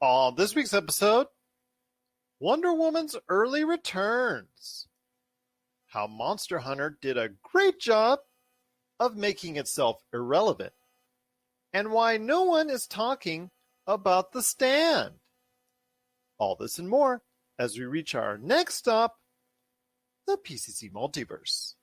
On this week's episode, Wonder Woman's early returns, how Monster Hunter did a great job of making itself irrelevant, and why no one is talking about The Stand. All this and more as we reach our next stop, the PCC Multiverse.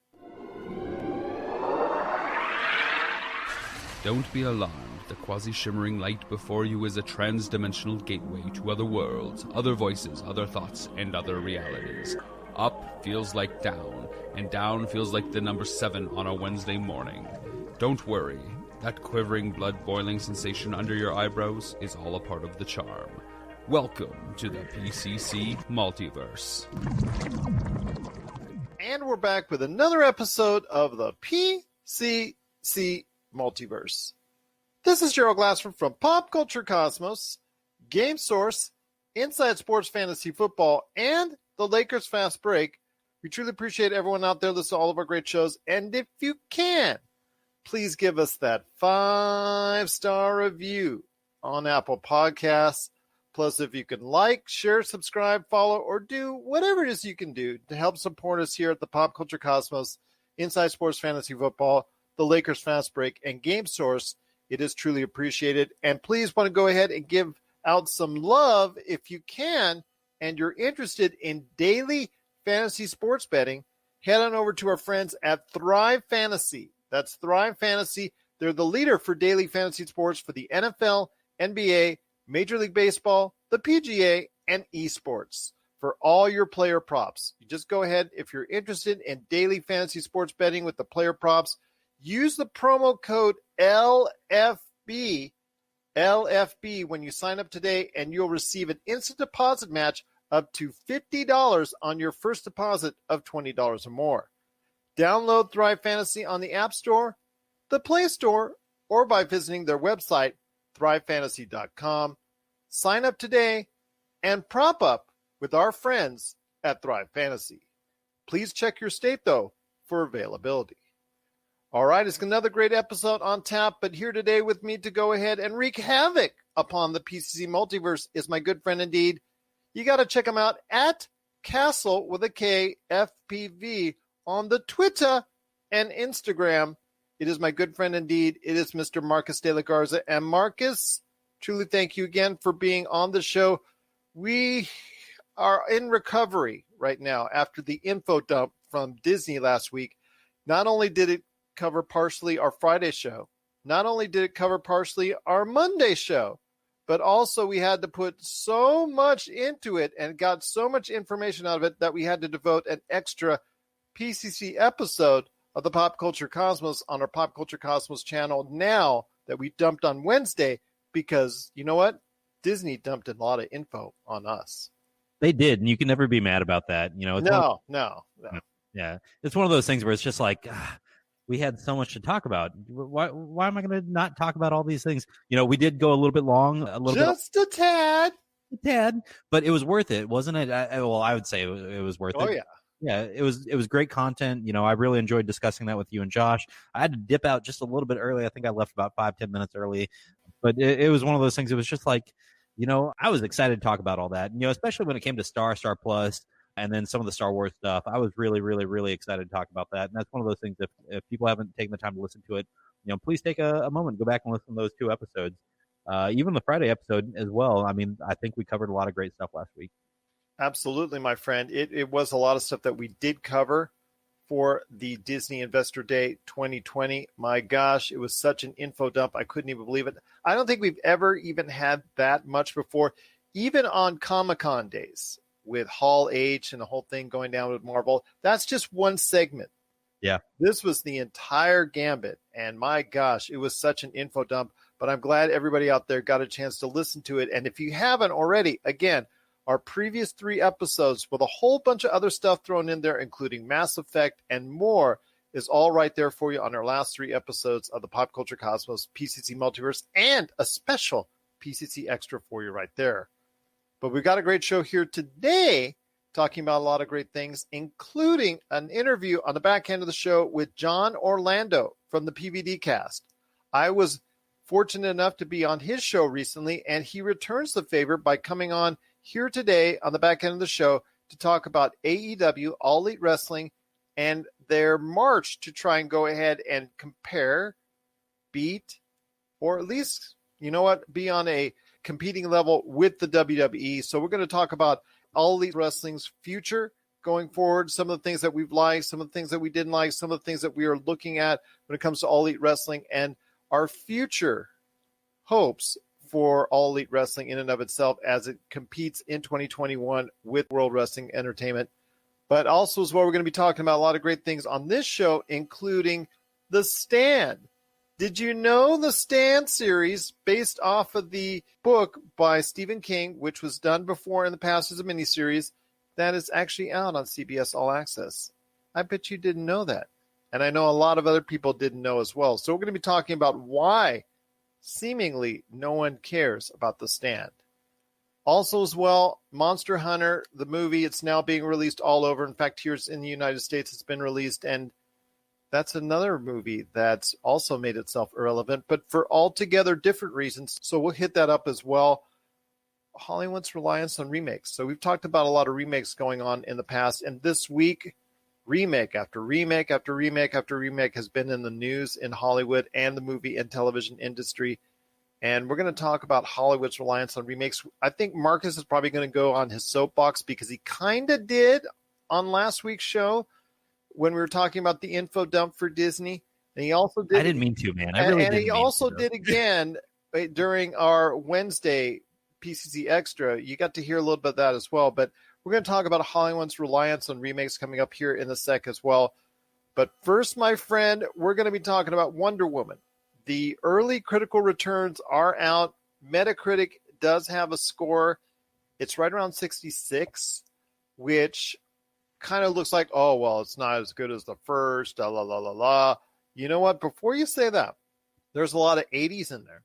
Don't be alarmed. The quasi-shimmering light before you is a trans-dimensional gateway to other worlds, other voices, other thoughts, and other realities. Up feels like down, and down feels like the number 7 on a Wednesday morning. Don't worry. That quivering, blood-boiling sensation under your eyebrows is all a part of the charm. Welcome to the PCC Multiverse. And we're back with another episode of the PCC Multiverse. This is Gerald Glassford from Pop Culture Cosmos, Game Source, Inside Sports Fantasy Football, and the Lakers Fast Break. We truly appreciate everyone out there listening to all of our great shows. And if you can, please give us that 5-star review on Apple Podcasts. Plus, if you can like, share, subscribe, follow, or do whatever it is you can do to help support us here at the Pop Culture Cosmos, Inside Sports Fantasy Football, the Lakers Fast Break, and Game Source, it is truly appreciated. And please want to go ahead and give out some love if you can, and you're interested in daily fantasy sports betting, head on over to our friends at ThriveFantasy. That's ThriveFantasy. They're the leader for daily fantasy sports for the NFL, NBA, Major League Baseball, the PGA, and esports. For all your player props, you just go ahead. If you're interested in daily fantasy sports betting with the player props, use the promo code LFB when you sign up today, and you'll receive an instant deposit match up to $50 on your first deposit of $20 or more. Download Thrive Fantasy on the App Store, the Play Store, or by visiting their website, thrivefantasy.com. Sign up today and prop up with our friends at Thrive Fantasy. Please check your state, though, for availability. All right, it's another great episode on tap, but here today with me to go ahead and wreak havoc upon the PCC Multiverse is my good friend indeed. You got to check him out at Castle with a K FPV on the Twitter and Instagram. It is my good friend indeed. It is Mr. Marcus de la Garza. And Marcus, truly thank you again for being on the show. We are in recovery right now after the info dump from Disney last week. Not only did it cover partially our Friday show, not only did it cover partially our Monday show, but also we had to put so much into it and got so much information out of it that we had to devote an extra PCC episode of the Pop Culture Cosmos on our Pop Culture Cosmos channel now that we dumped on Wednesday, because you know what? Disney dumped a lot of info on us. They did, and you can never be mad about that. You know, No. Yeah, it's one of those things where it's just like, we had so much to talk about. Why am I going to not talk about all these things? You know, we did go a little bit long, a tad, but it was worth it, wasn't it? I would say it was worth it. Oh yeah. Yeah, it was great content. You know, I really enjoyed discussing that with you and Josh. I had to dip out just a little bit early. I think I left about 5-10 minutes early, but it was one of those things. It was just like, you know, I was excited to talk about all that. You know, especially when it came to Star Plus, and then some of the Star Wars stuff. I was really, really, really excited to talk about that. And that's one of those things, if people haven't taken the time to listen to it, you know, please take a moment, go back and listen to those 2 episodes. Even the Friday episode as well. I mean, I think we covered a lot of great stuff last week. Absolutely, my friend. It was a lot of stuff that we did cover for the Disney Investor Day 2020. My gosh, it was such an info dump. I couldn't even believe it. I don't think we've ever even had that much before, even on Comic-Con days with Hall H and the whole thing going down with Marvel. That's just one segment. Yeah. This was the entire gambit. And my gosh, it was such an info dump. But I'm glad everybody out there got a chance to listen to it. And if you haven't already, again, our previous 3 episodes with a whole bunch of other stuff thrown in there, including Mass Effect and more, is all right there for you on our last 3 episodes of the Pop Culture Cosmos PCC Multiverse, and a special PCC Extra for you right there. But we've got a great show here today, talking about a lot of great things, including an interview on the back end of the show with John Orlando from the PVDCast. I was fortunate enough to be on his show recently, and he returns the favor by coming on here today on the back end of the show to talk about AEW, All Elite Wrestling, and their march to try and go ahead and compare, beat, or at least, you know what, be on a competing level with the WWE. So we're going to talk about All Elite Wrestling's future going forward, some of the things that we've liked, some of the things that we didn't like, some of the things that we are looking at when it comes to All Elite Wrestling, and our future hopes for All Elite Wrestling in and of itself as it competes in 2021 with World Wrestling Entertainment. But also as well, we're going to be talking about a lot of great things on this show, including The Stand. Did you know the Stand series, based off of the book by Stephen King, which was done before in the past as a miniseries, that is actually out on CBS All-Access? I bet you didn't know that. And I know a lot of other people didn't know as well. So we're going to be talking about why seemingly no one cares about The Stand. Also as well, Monster Hunter, the movie, it's now being released all over. In fact, here in the United States, it's been released, and that's another movie that's also made itself irrelevant, but for altogether different reasons. So we'll hit that up as well. Hollywood's reliance on remakes. So we've talked about a lot of remakes going on in the past, and this week, remake after remake after remake after remake has been in the news in Hollywood and the movie and television industry. And we're going to talk about Hollywood's reliance on remakes. I think Marcus is probably going to go on his soapbox because he kind of did on last week's show when we were talking about the info dump for Disney. And he also did. I didn't mean to, man. I really didn't. And he also did again during our Wednesday PCC Extra. You got to hear a little bit of that as well. But we're going to talk about Hollywood's reliance on remakes coming up here in a sec as well. But first, my friend, we're going to be talking about Wonder Woman. The early critical returns are out. Metacritic does have a score. It's right around 66, which kind of looks like, oh, well, it's not as good as the first, la, la, la, la. You know what? Before you say that, there's a lot of 80s in there.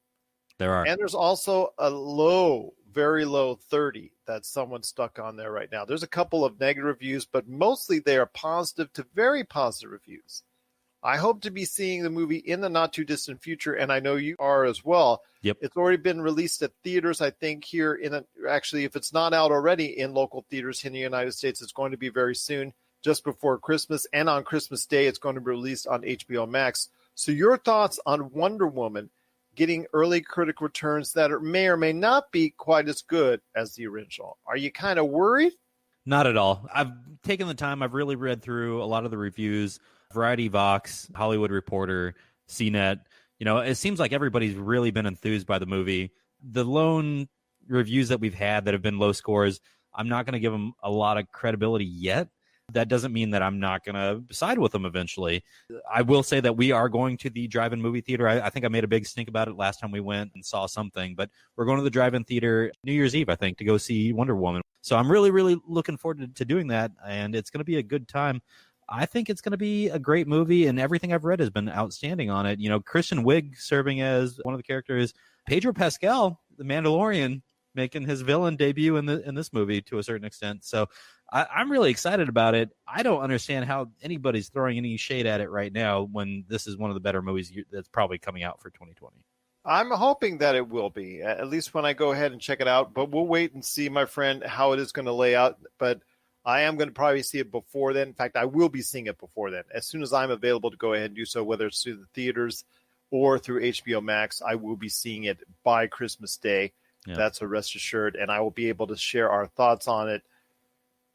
There are. And there's also a low, very low 30 that someone stuck on there right now. There's a couple of negative reviews, but mostly they are positive to very positive reviews. I hope to be seeing the movie in the not-too-distant future, and I know you are as well. Yep. It's already been released at theaters, I think, here actually, if it's not out already in local theaters in the United States, it's going to be very soon, just before Christmas. And on Christmas Day, it's going to be released on HBO Max. So your thoughts on Wonder Woman getting early critic returns that may or may not be quite as good as the original? Are you kind of worried? Not at all. I've taken the time. I've really read through a lot of the reviews. Variety, Vox, Hollywood Reporter, CNET. You know, it seems like everybody's really been enthused by the movie. The lone reviews that we've had that have been low scores, I'm not going to give them a lot of credibility yet. That doesn't mean that I'm not going to side with them eventually. I will say that we are going to the drive-in movie theater. I think I made a big stink about it last time we went and saw something, but we're going to the drive-in theater New Year's Eve, I think, to go see Wonder Woman. So I'm really, really looking forward to doing that, and it's going to be a good time. I think it's going to be a great movie, and everything I've read has been outstanding on it. You know, Kristen Wiig serving as one of the characters, Pedro Pascal, the Mandalorian, making his villain debut in this movie to a certain extent. So I'm really excited about it. I don't understand how anybody's throwing any shade at it right now when this is one of the better movies that's probably coming out for 2020. I'm hoping that it will be, at least when I go ahead and check it out. But we'll wait and see, my friend, how it is going to lay out. But I am going to probably see it before then. In fact, I will be seeing it before then. As soon as I'm available to go ahead and do so, whether it's through the theaters or through HBO Max, I will be seeing it by Christmas Day. Yeah. That's a rest assured. And I will be able to share our thoughts on it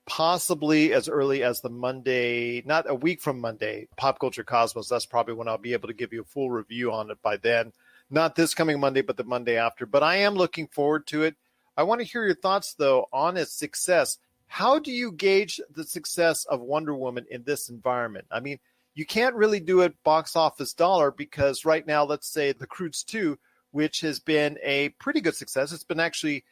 possibly as early as the Monday, not a week from Monday, Pop Culture Cosmos. That's probably when I'll be able to give you a full review on it by then. Not this coming Monday, but the Monday after. But I am looking forward to it. I want to hear your thoughts, though, on its success. How do you gauge the success of Wonder Woman in this environment? I mean, you can't really do it box office dollar because right now, let's say The Croods 2, which has been a pretty good success. It's been actually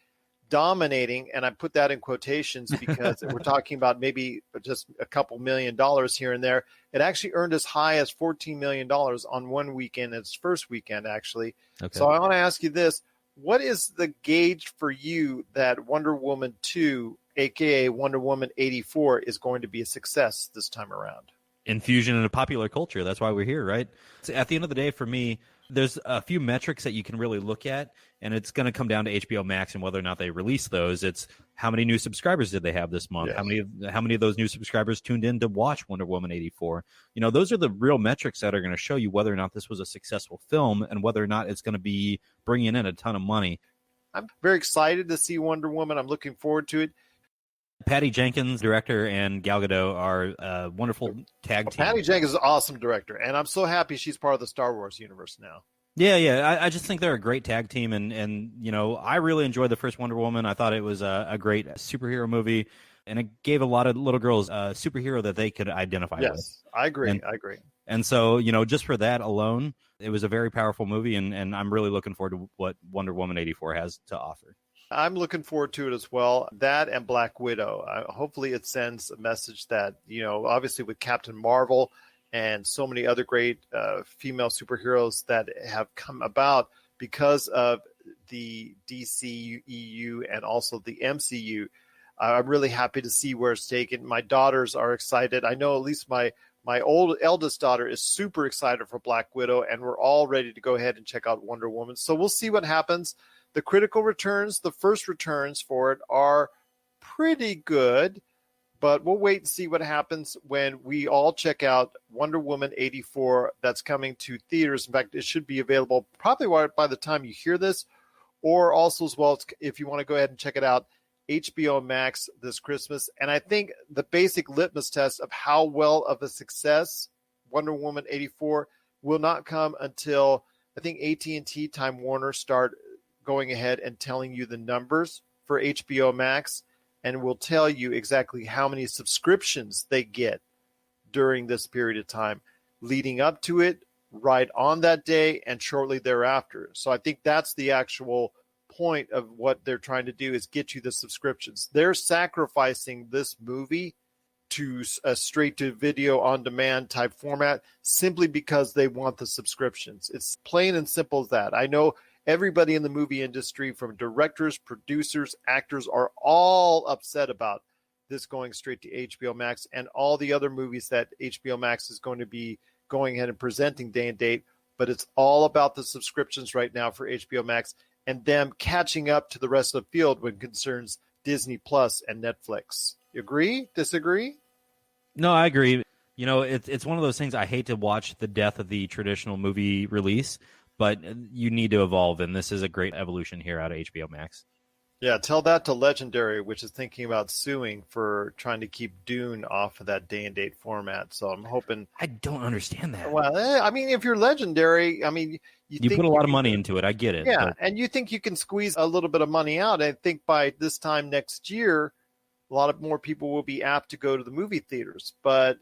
dominating, and I put that in quotations because we're talking about maybe just a couple $1 million here and there. It actually earned as high as $14 million on one weekend, its first weekend, actually. Okay. So I want to ask you this. What is the gauge for you that Wonder Woman 2, a.k.a. Wonder Woman 84, is going to be a success this time around? Infusion into popular culture. That's why we're here, right? So at the end of the day, for me, There's a few metrics that you can really look at, and it's going to come down to HBO Max and whether or not they release those. It's how many new subscribers did they have this month? Yeah. How many of those new subscribers tuned in to watch Wonder Woman 84? Those are the real metrics that are going to show you whether or not this was a successful film and whether or not it's going to be bringing in a ton of money. I'm very excited to see Wonder Woman. I'm looking forward to it. Patty Jenkins, director, and Gal Gadot are a wonderful tag team. Patty Jenkins is an awesome director, and I'm so happy she's part of the Star Wars universe now. Yeah. I just think they're a great tag team, and I really enjoyed the first Wonder Woman. I thought it was a great superhero movie, and it gave a lot of little girls a superhero that they could identify with. Yes, I agree. And so, just for that alone, it was a very powerful movie, and I'm really looking forward to what Wonder Woman 84 has to offer. I'm looking forward to it as well. That and Black Widow. Hopefully it sends a message that, obviously with Captain Marvel and so many other great female superheroes that have come about because of the DC EU and also the MCU. I'm really happy to see where it's taken. My daughters are excited. I know at least my eldest daughter is super excited for Black Widow, and we're all ready to go ahead and check out Wonder Woman. So we'll see what happens. The critical returns, the first returns for it are pretty good, but we'll wait and see what happens when we all check out Wonder Woman 84 that's coming to theaters. In fact, it should be available probably by the time you hear this, or also as well if you want to go ahead and check it out, HBO Max this Christmas. And I think the basic litmus test of how well of a success Wonder Woman 84 will not come until I think AT&T, Time Warner start going ahead and telling you the numbers for HBO Max, and will tell you exactly how many subscriptions they get during this period of time leading up to it, right on that day, and shortly thereafter. So I think that's the actual point of what they're trying to do, is get you the subscriptions. They're sacrificing this movie to a straight to video on demand type format simply because they want the subscriptions. It's plain and simple as that. I know everybody in the movie industry, from directors, producers, actors, are all upset about this going straight to HBO Max and all the other movies that HBO Max is going to be going ahead and presenting day and date. But it's all about the subscriptions right now for HBO Max and them catching up to the rest of the field when it concerns Disney Plus and Netflix. You agree? Disagree? No, I agree. It's one of those things. I hate to watch the death of the traditional movie release, but you need to evolve, and this is a great evolution here out of HBO Max. Yeah, tell that to Legendary, which is thinking about suing for trying to keep Dune off of that day and date format. So I'm hoping. I don't understand that. Well, I mean, if you're Legendary, you put a lot of money into it. I get it. Yeah, and you think you can squeeze a little bit of money out. I think by this time next year, a lot of more people will be apt to go to the movie theaters. But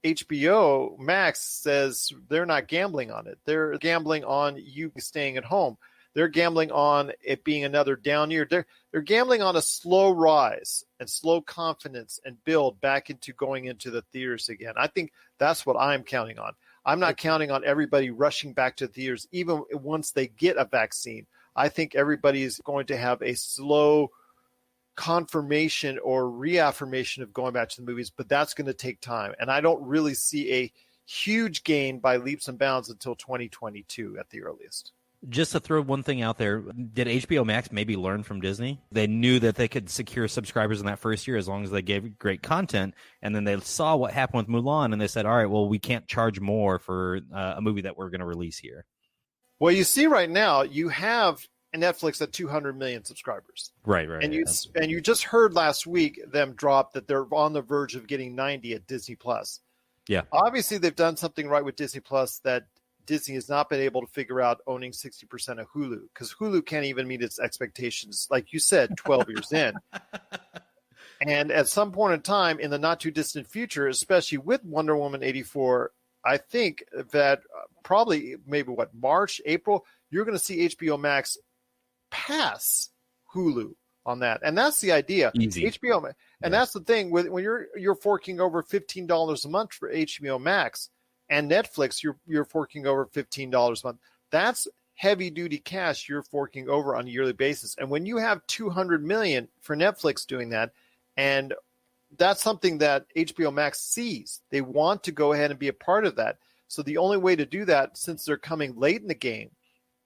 HBO Max says they're not gambling on it. They're gambling on you staying at home. They're gambling on it being another down year. They're gambling on a slow rise and slow confidence and build back into going into the theaters again. I think that's what I'm counting on. I'm not counting on everybody rushing back to theaters even once they get a vaccine. I think everybody is going to have a slow confirmation or reaffirmation of going back to the movies, but that's going to take time. And I don't really see a huge gain by leaps and bounds until 2022 at the earliest. Just to throw one thing out there, did HBO Max maybe learn from Disney? They knew that they could secure subscribers in that first year as long as they gave great content, and then they saw what happened with Mulan, and they said, all right, well, we can't charge more for a movie that we're going to release here. Well, you see right now, you have Netflix at 200 million subscribers. Right. And you just heard last week them drop that they're on the verge of getting 90 at Disney Plus. Yeah. Obviously, they've done something right with Disney Plus that Disney has not been able to figure out, owning 60% of Hulu, because Hulu can't even meet its expectations, like you said, 12 years in. And at some point in time in the not too distant future, especially with Wonder Woman 84, I think that probably maybe March, April, you're going to see HBO Max pass Hulu on that. And that's the idea. Easy. HBO Max. And that's the thing, when you're forking over $15 a month for HBO Max, and Netflix, you're forking over $15 a month. That's heavy duty cash you're forking over on a yearly basis. And when you have 200 million for Netflix doing that, and that's something that HBO Max sees, they want to go ahead and be a part of that. So the only way to do that, since they're coming late in the game,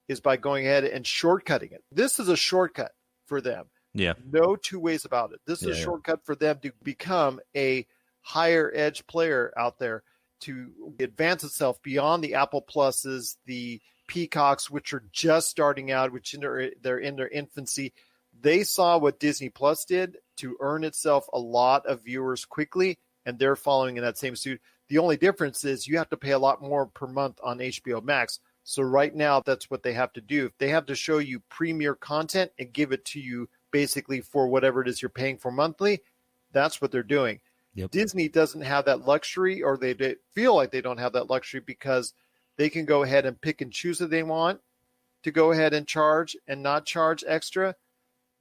is by going ahead and shortcutting it. This is a shortcut for them. Yeah. No two ways about it. This is a shortcut for them to become a higher edge player out there, to advance itself beyond the Apple Pluses, the Peacocks, which are just starting out, which they're in their infancy. They saw what Disney Plus did to earn itself a lot of viewers quickly, and they're following in that same suit. The only difference is you have to pay a lot more per month on HBO Max. So right now, that's what they have to do. They have to show you premier content and give it to you basically for whatever it is you're paying for monthly. That's what they're doing. Yep. Disney doesn't have that luxury, or they feel like they don't have that luxury, because they can go ahead and pick and choose what they want to go ahead and charge and not charge extra.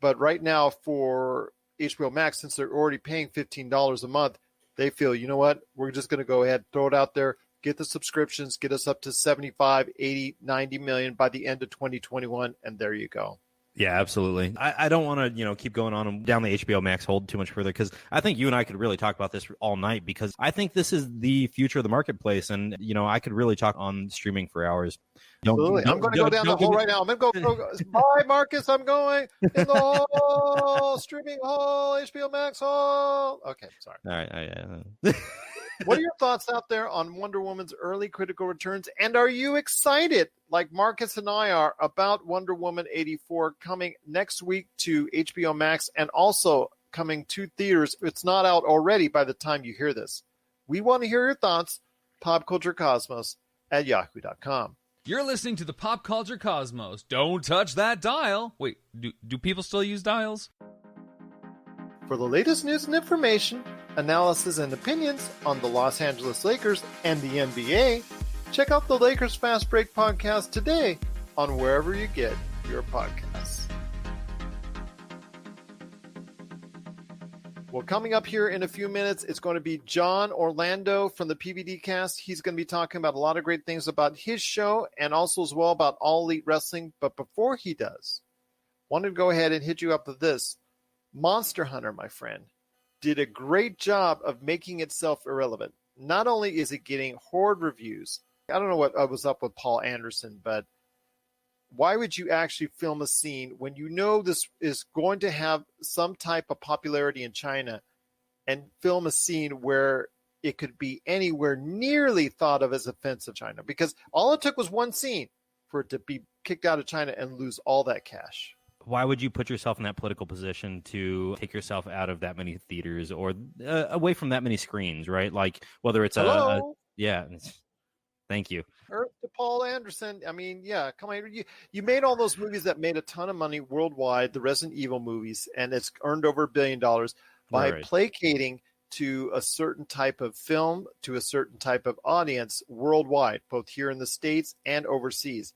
But right now for HBO Max, since they're already paying $15 a month, they feel, you know what, we're just going to go ahead, throw it out there, get the subscriptions, get us up to 75, 80, 90 million by the end of 2021, and there you go. Yeah, absolutely. I don't want to, keep going on down the HBO Max hold too much further, because I think you and I could really talk about this all night, because I think this is the future of the marketplace, and I could really talk on streaming for hours. Absolutely. I'm going to go down the hole right now. I'm going to go. Bye, Marcus. I'm going in the hole, streaming hole, HBO Max hole. Okay, sorry. All right. What are your thoughts out there on Wonder Woman's early critical returns? And are you excited, like Marcus and I are, about Wonder Woman 84 coming next week to HBO Max and also coming to theaters? It's not out already by the time you hear this. We want to hear your thoughts. popculturecosmos@yahoo.com. You're listening to the Pop Culture Cosmos. Don't touch that dial. Wait, do people still use dials? For the latest news and information, analysis and opinions on the Los Angeles Lakers and the NBA, check out the Lakers Fast Break podcast today on wherever you get your podcasts. Well, coming up here in a few minutes, it's going to be John Orlando from the PVDCast. He's going to be talking about a lot of great things about his show and also as well about All Elite Wrestling. But before he does, I wanted to go ahead and hit you up with this. Monster Hunter, my friend, did a great job of making itself irrelevant. Not only is it getting horde reviews, I don't know what was up with Paul Anderson, but why would you actually film a scene when you know this is going to have some type of popularity in China, and film a scene where it could be anywhere nearly thought of as offensive China? Because all it took was one scene for it to be kicked out of China and lose all that cash. Why would you put yourself in that political position to take yourself out of that many theaters or away from that many screens, right? Like whether it's yeah. Thank you. Earth to Paul Anderson. I mean, yeah, come on. You made all those movies that made a ton of money worldwide, the Resident Evil movies, and it's earned over $1 billion by placating to a certain type of film, to a certain type of audience worldwide, both here in the States and overseas.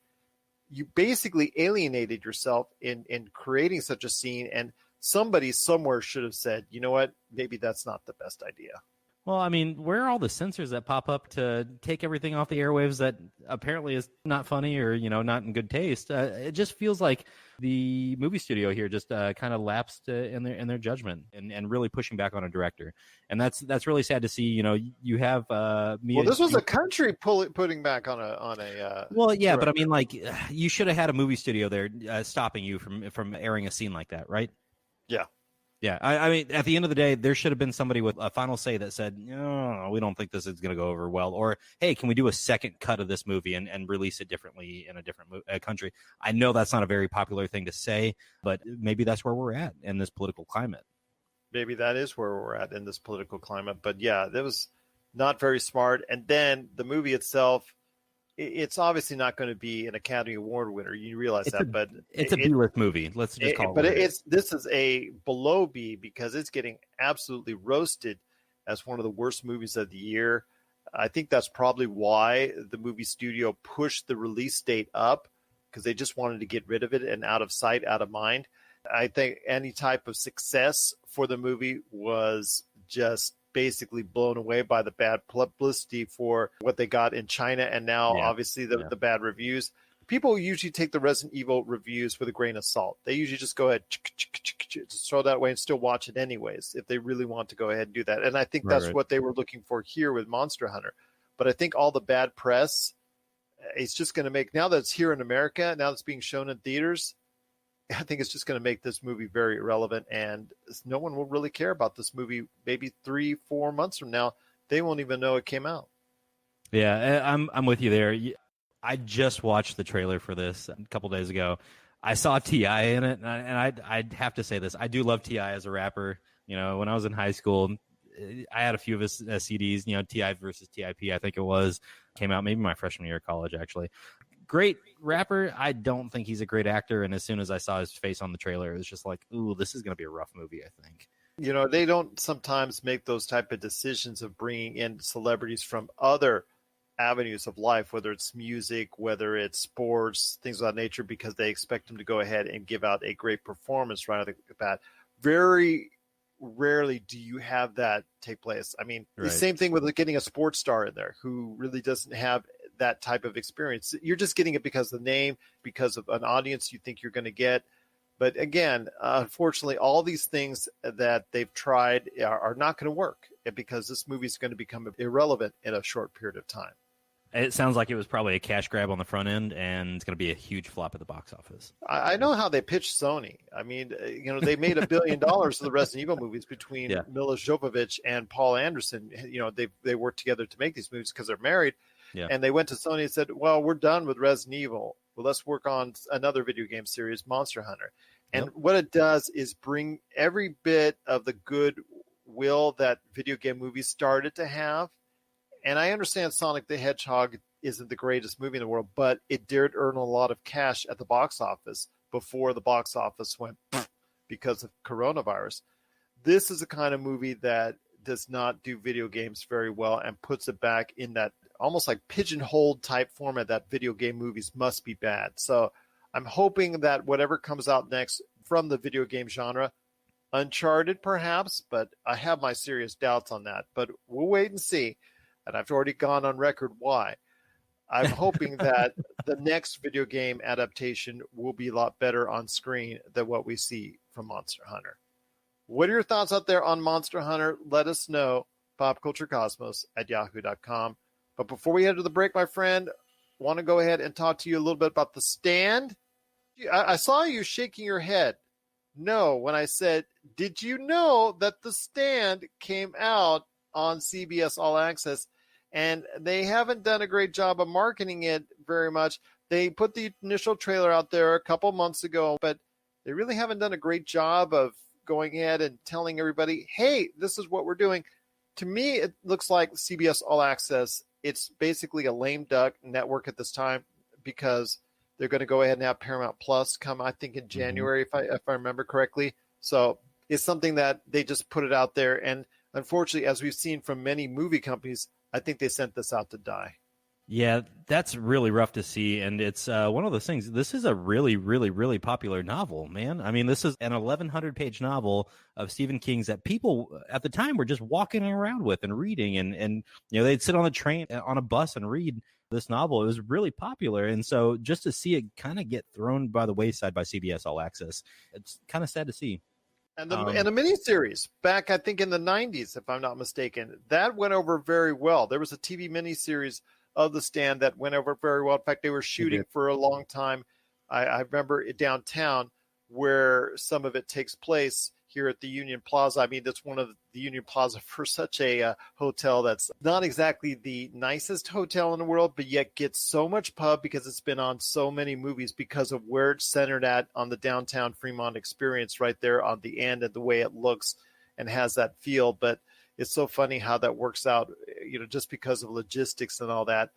You basically alienated yourself in creating such a scene, and somebody somewhere should have said, you know what, maybe that's not the best idea. Well, I mean, where are all the censors that pop up to take everything off the airwaves that apparently is not funny or, not in good taste? It just feels like the movie studio here just kind of lapsed in their judgment and really pushing back on a director. And that's really sad to see. You have Well, this was a country putting back on a well, yeah, director. But I mean, like, you should have had a movie studio there stopping you from airing a scene like that, right? Yeah. Yeah, I mean, at the end of the day, there should have been somebody with a final say that said, no, we don't think this is going to go over well. Or, hey, can we do a second cut of this movie and release it differently in a different country? I know that's not a very popular thing to say, but maybe that's where we're at in this political climate. Maybe that is where we're at in this political climate. But yeah, that was not very smart. And then the movie itself, it's obviously not going to be an Academy Award winner. You realize that, but it's a B-list movie. Let's just call it. But this is a below B because it's getting absolutely roasted as one of the worst movies of the year. I think that's probably why the movie studio pushed the release date up, because they just wanted to get rid of it and out of sight, out of mind. I think any type of success for the movie was just basically blown away by the bad publicity for what they got in China, and now obviously the bad reviews. People usually take the Resident Evil reviews with a grain of salt. They usually just go ahead, just throw that away and still watch it anyways if they really want to go ahead and do that. And I think that's what they were looking for here with Monster Hunter. But I think all the bad press, it's just going to make, now that it's here in America, now that it's being shown in theaters, I think it's just going to make this movie very irrelevant, and no one will really care about this movie. Maybe 3-4 months from now, they won't even know it came out. Yeah, I'm with you there. I just watched the trailer for this a couple days ago. I saw T.I. in it, and I'd have to say this. I do love T.I. as a rapper. You know, when I was in high school, I had a few of his CDs, you know, T.I. versus T.I.P., I think it was. Came out maybe my freshman year of college, actually. Great rapper. I don't think he's a great actor, and as soon as I saw his face on the trailer, it was just like, ooh, this is going to be a rough movie, I think. You know, they don't sometimes make those type of decisions of bringing in celebrities from other avenues of life, whether it's music, whether it's sports, things of that nature, because they expect them to go ahead and give out a great performance right off the bat. Very rarely do you have that take place. I mean, the same thing with getting a sports star in there who really doesn't have that type of experience. You're just getting it because of the name, because of an audience you think you're going to get. But again, unfortunately, all these things that they've tried are not going to work because this movie is going to become irrelevant in a short period of time. It sounds like it was probably a cash grab on the front end, and it's going to be a huge flop at the box office. I know how they pitched Sony. I mean, you know, they made $1 billion of the Resident Evil movies between Mila Jovovich and Paul Anderson. You know, they worked together to make these movies because they're married. Yeah. And they went to Sony and said, well, we're done with Resident Evil. Well, let's work on another video game series, Monster Hunter. And what it does is bring every bit of the goodwill that video game movies started to have. And I understand Sonic the Hedgehog isn't the greatest movie in the world, but it did earn a lot of cash at the box office before the box office went because of coronavirus. This is a kind of movie that does not do video games very well and puts it back in that almost like pigeonholed type format that video game movies must be bad. So I'm hoping that whatever comes out next from the video game genre, Uncharted perhaps, but I have my serious doubts on that. But we'll wait and see. And I've already gone on record why. I'm hoping that the next video game adaptation will be a lot better on screen than what we see from Monster Hunter. What are your thoughts out there on Monster Hunter? Let us know. popculturecosmos@yahoo.com. But before we head to the break, my friend, I want to go ahead and talk to you a little bit about The Stand. I saw you shaking your head. No, when I said, did you know that The Stand came out on CBS All-Access? And they haven't done a great job of marketing it very much. They put the initial trailer out there a couple months ago, but they really haven't done a great job of going ahead and telling everybody, hey, this is what we're doing. To me, it looks like CBS All-Access. It's basically a lame duck network at this time because they're going to go ahead and have Paramount Plus come, I think, in January, if I remember correctly. So it's something that they just put it out there. And unfortunately, as we've seen from many movie companies, I think they sent this out to die. Yeah, that's really rough to see. And it's one of those things. This is a really, really, really popular novel, man. I mean, this is an 1,100-page novel of Stephen King's that people at the time were just walking around with and reading. And you know, they'd sit on a train, on a bus and read this novel. It was really popular. And so just to see it kind of get thrown by the wayside by CBS All Access, it's kind of sad to see. And the miniseries back, I think, in the 90s, if I'm not mistaken, that went over very well. There was a TV miniseries of The Stand that went over very well. In fact, they were shooting for a long time. I remember it downtown where some of it takes place here at the Union Plaza. I mean, that's one of the Union Plaza for such a hotel that's not exactly the nicest hotel in the world, but yet gets so much pub because it's been on so many movies because of where it's centered at on the downtown Fremont experience right there on the end and the way it looks and has that feel. But it's so funny how that works out, you know, just because of logistics and all that.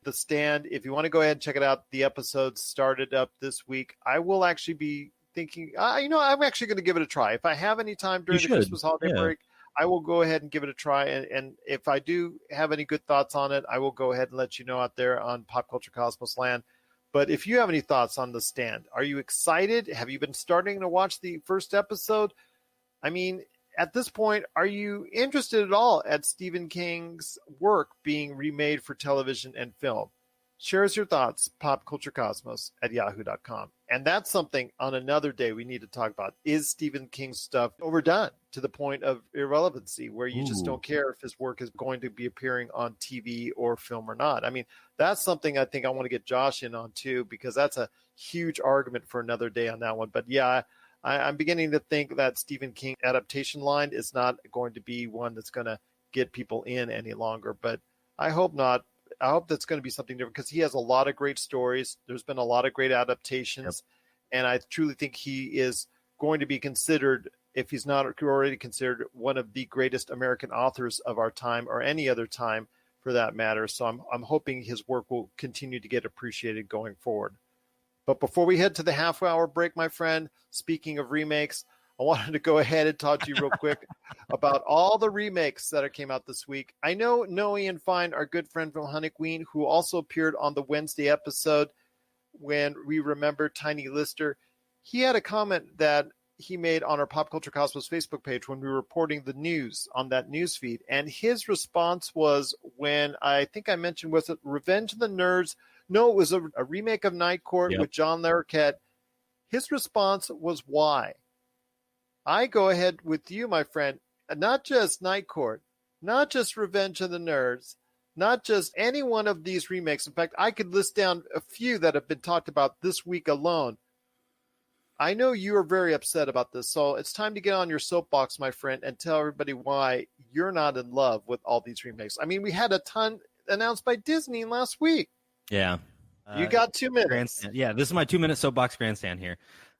The Stand, if you want to go ahead and check it out, the episode started up this week. I will actually be thinking, I'm actually going to give it a try. If I have any time during the Christmas holiday break, I will go ahead and give it a try. And if I do have any good thoughts on it, I will go ahead and let you know out there on Pop Culture Cosmos Land. But if you have any thoughts on The Stand, are you excited? Have you been starting to watch the first episode? I mean, at this point, are you interested at all at Stephen King's work being remade for television and film? share us your thoughts, popculturecosmos@yahoo.com. And that's something on another day we need to talk about. Is Stephen King's stuff overdone to the point of irrelevancy where you just don't care if his work is going to be appearing on TV or film or not? I mean, that's something I think I want to get Josh in on too, because that's a huge argument for another day on that one. But yeah, I'm beginning to think that Stephen King adaptation line is not going to be one that's going to get people in any longer. But I hope not. I hope that's going to be something different because he has a lot of great stories. There's been a lot of great adaptations. Yep. And I truly think he is going to be considered, if he's not already considered, one of the greatest American authors of our time or any other time for that matter. So I'm hoping his work will continue to get appreciated going forward. But before we head to the half-hour break, my friend, speaking of remakes, I wanted to go ahead and talk to you real quick about all the remakes that came out this week. I know Noe and Fine, our good friend from Hunniqueen, who also appeared on the Wednesday episode when we remember Tiny Lister, he had a comment that he made on our Pop Culture Cosmos Facebook page when we were reporting the news on that news feed. And his response was when I think I mentioned, was it Revenge of the Nerds? No, it was a remake of Night Court with John Larroquette. His response was why? I go ahead with you, my friend. Not just Night Court, not just Revenge of the Nerds, not just any one of these remakes. In fact, I could list down a few that have been talked about this week alone. I know you are very upset about this, so it's time to get on your soapbox, my friend, and tell everybody why you're not in love with all these remakes. I mean, we had a ton announced by Disney last week. Yeah. You got 2 minutes. Yeah, this is my 2-minute soapbox grandstand here.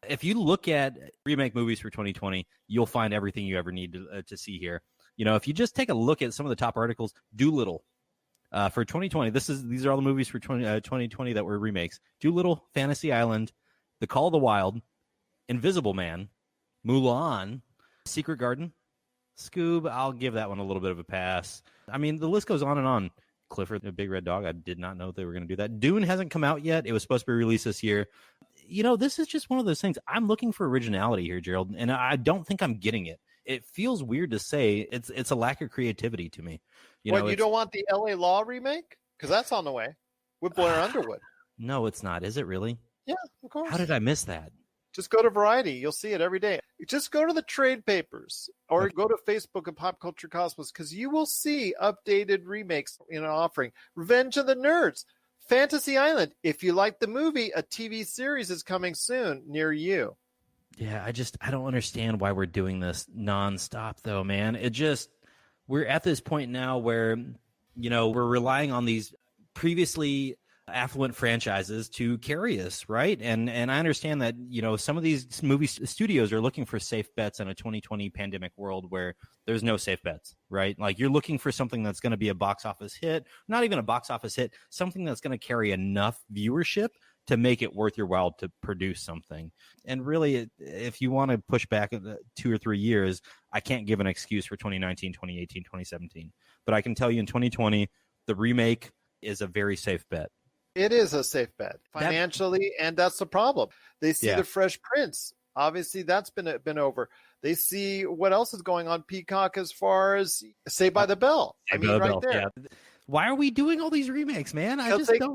If you look at remake movies for 2020, you'll find everything you ever need to see here. You know, if you just take a look at some of the top articles, Doolittle for 2020. These are all the movies for 2020 that were remakes. Doolittle, Fantasy Island, The Call of the Wild, Invisible Man, Mulan, Secret Garden, Scoob. I'll give that one a little bit of a pass. I mean, the list goes on and on. Clifford the Big Red Dog. I did not know they were going to do that. Dune hasn't come out yet. It was supposed to be released this year. You know, this is just one of those things. I'm looking for originality here, Gerald, and I don't think I'm getting it. It feels weird to say. It's a lack of creativity to me. You don't want the LA Law remake? Because that's on the way with Blair Underwood. No, it's not. Is it really? Yeah, of course. How did I miss that? Just go to Variety. You'll see it every day. Just go to the trade papers or go to Facebook and Pop Culture Cosmos because you will see updated remakes in an offering. Revenge of the Nerds, Fantasy Island. If you like the movie, a TV series is coming soon near you. Yeah, I don't understand why we're doing this nonstop though, man. We're at this point now where, you know, we're relying on these previously affluent franchises to carry us, right? And I understand that, you know, some of these movie studios are looking for safe bets in a 2020 pandemic world where there's no safe bets, right? Like you're looking for something that's going to be a box office hit, not even a box office hit, something that's going to carry enough viewership to make it worth your while to produce something. And really, if you want to push back 2 or 3 years, I can't give an excuse for 2019, 2018, 2017. But I can tell you in 2020, the remake is a very safe bet. It is a safe bet financially, and that's the problem. They see the Fresh Prince. Obviously, that's been over. They see what else is going on Peacock as far as Saved by the Bell. Right there. Yeah. Why are we doing all these remakes, man?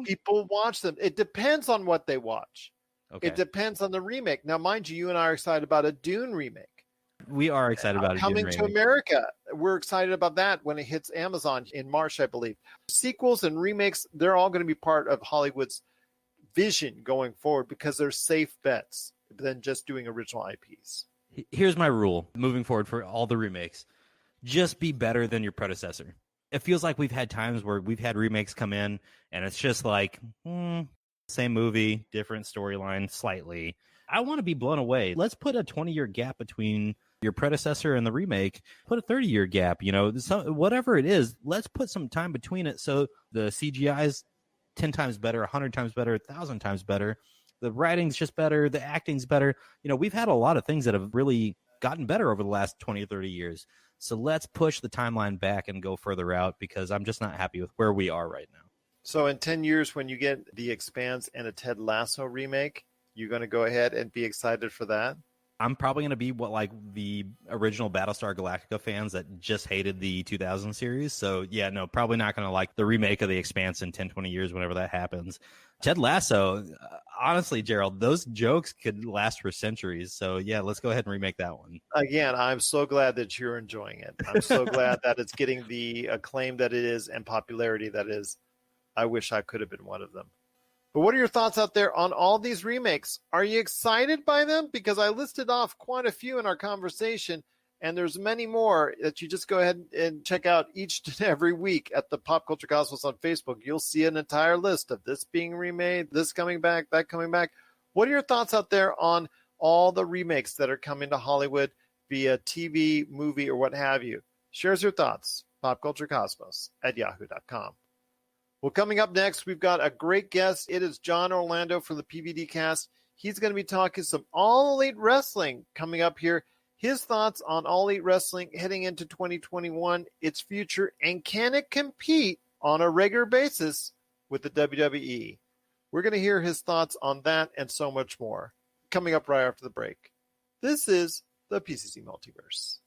People watch them. It depends on what they watch. Okay. It depends on the remake. Now, mind you and I are excited about a Dune remake. We are excited about it. Coming to America. We're excited about that when it hits Amazon in March, I believe. Sequels and remakes, they're all going to be part of Hollywood's vision going forward because they're safe bets than just doing original IPs. Here's my rule moving forward for all the remakes. Just be better than your predecessor. It feels like we've had times where we've had remakes come in and it's just like, same movie, different storyline slightly. I want to be blown away. Let's put a 20-year gap between your predecessor and the remake. Put a 30-year gap, you know, whatever it is. Let's put some time between it so the CGI is 10 times better, 100 times better, 1,000 times better. The writing's just better. The acting's better. You know, we've had a lot of things that have really gotten better over the last 20 or 30 years. So let's push the timeline back and go further out because I'm just not happy with where we are right now. So in 10 years, when you get The Expanse and a Ted Lasso remake, you're going to go ahead and be excited for that? I'm probably going to be like the original Battlestar Galactica fans that just hated the 2000 series. So yeah, no, probably not going to like the remake of The Expanse in 10, 20 years, whenever that happens. Ted Lasso, honestly, Gerald, those jokes could last for centuries. So yeah, let's go ahead and remake that one. Again, I'm so glad that you're enjoying it. I'm so glad that it's getting the acclaim that it is and popularity that it is. I wish I could have been one of them. But what are your thoughts out there on all these remakes? Are you excited by them? Because I listed off quite a few in our conversation, and there's many more that you just go ahead and check out each and every week at the Pop Culture Cosmos on Facebook. You'll see an entire list of this being remade, this coming back, that coming back. What are your thoughts out there on all the remakes that are coming to Hollywood via TV, movie, or what have you? Share your thoughts. popculturecosmos@yahoo.com. Well, coming up next, we've got a great guest. It is John Orlando from the PVDCast. He's going to be talking some All Elite Wrestling coming up here. His thoughts on All Elite Wrestling heading into 2021, its future, and can it compete on a regular basis with the WWE? We're going to hear his thoughts on that and so much more coming up right after the break. This is the PCC Multiverse.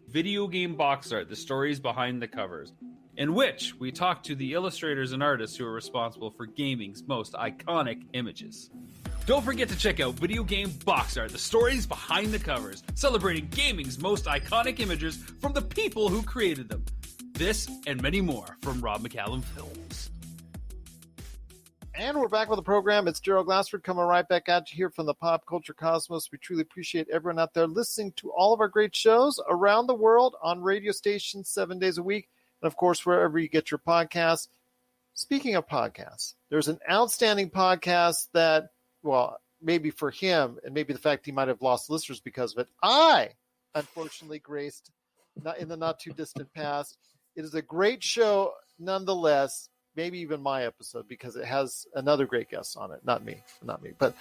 Video game box art, the stories behind the covers, in which we talk to the illustrators and artists who are responsible for gaming's most iconic images. Don't forget to check out Video Game Box Art, the stories behind the covers, celebrating gaming's most iconic images from the people who created them. This and many more from Rob McCallum Films. And we're back with the program. It's Gerald Glassford coming right back at you here from the Pop Culture Cosmos. We truly appreciate everyone out there listening to all of our great shows around the world on radio stations 7 days a week. And, of course, wherever you get your podcasts. Speaking of podcasts, there's an outstanding podcast that, well, maybe for him, and maybe the fact he might have lost listeners because of it, I, unfortunately, graced not in the not-too-distant past. It is a great show nonetheless, maybe even my episode, because it has another great guest on it. Not me, but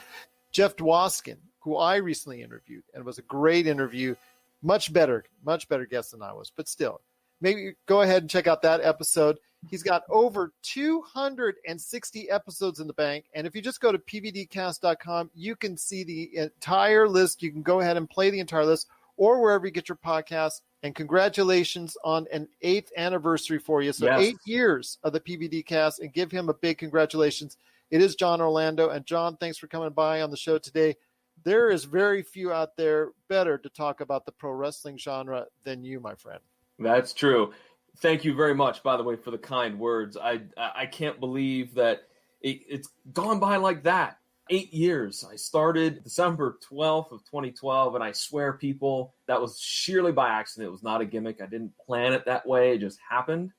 Jeff Dwoskin, who I recently interviewed, and it was a great interview. Much better guest than I was, but still. Maybe go ahead and check out that episode. He's got over 260 episodes in the bank. And if you just go to pvdcast.com, you can see the entire list. You can go ahead and play the entire list or wherever you get your podcasts. And congratulations on an 8th anniversary for you. So yes. 8 years of the PVDcast, and give him a big congratulations. It is John Orlando. And John, thanks for coming by on the show today. There is very few out there better to talk about the pro wrestling genre than you, my friend. That's true. Thank you very much, by the way, for the kind words. I can't believe that it's gone by like that. 8 years. I started December 12th of 2012, and I swear, people, that was sheerly by accident. It was not a gimmick. I didn't plan it that way. It just happened.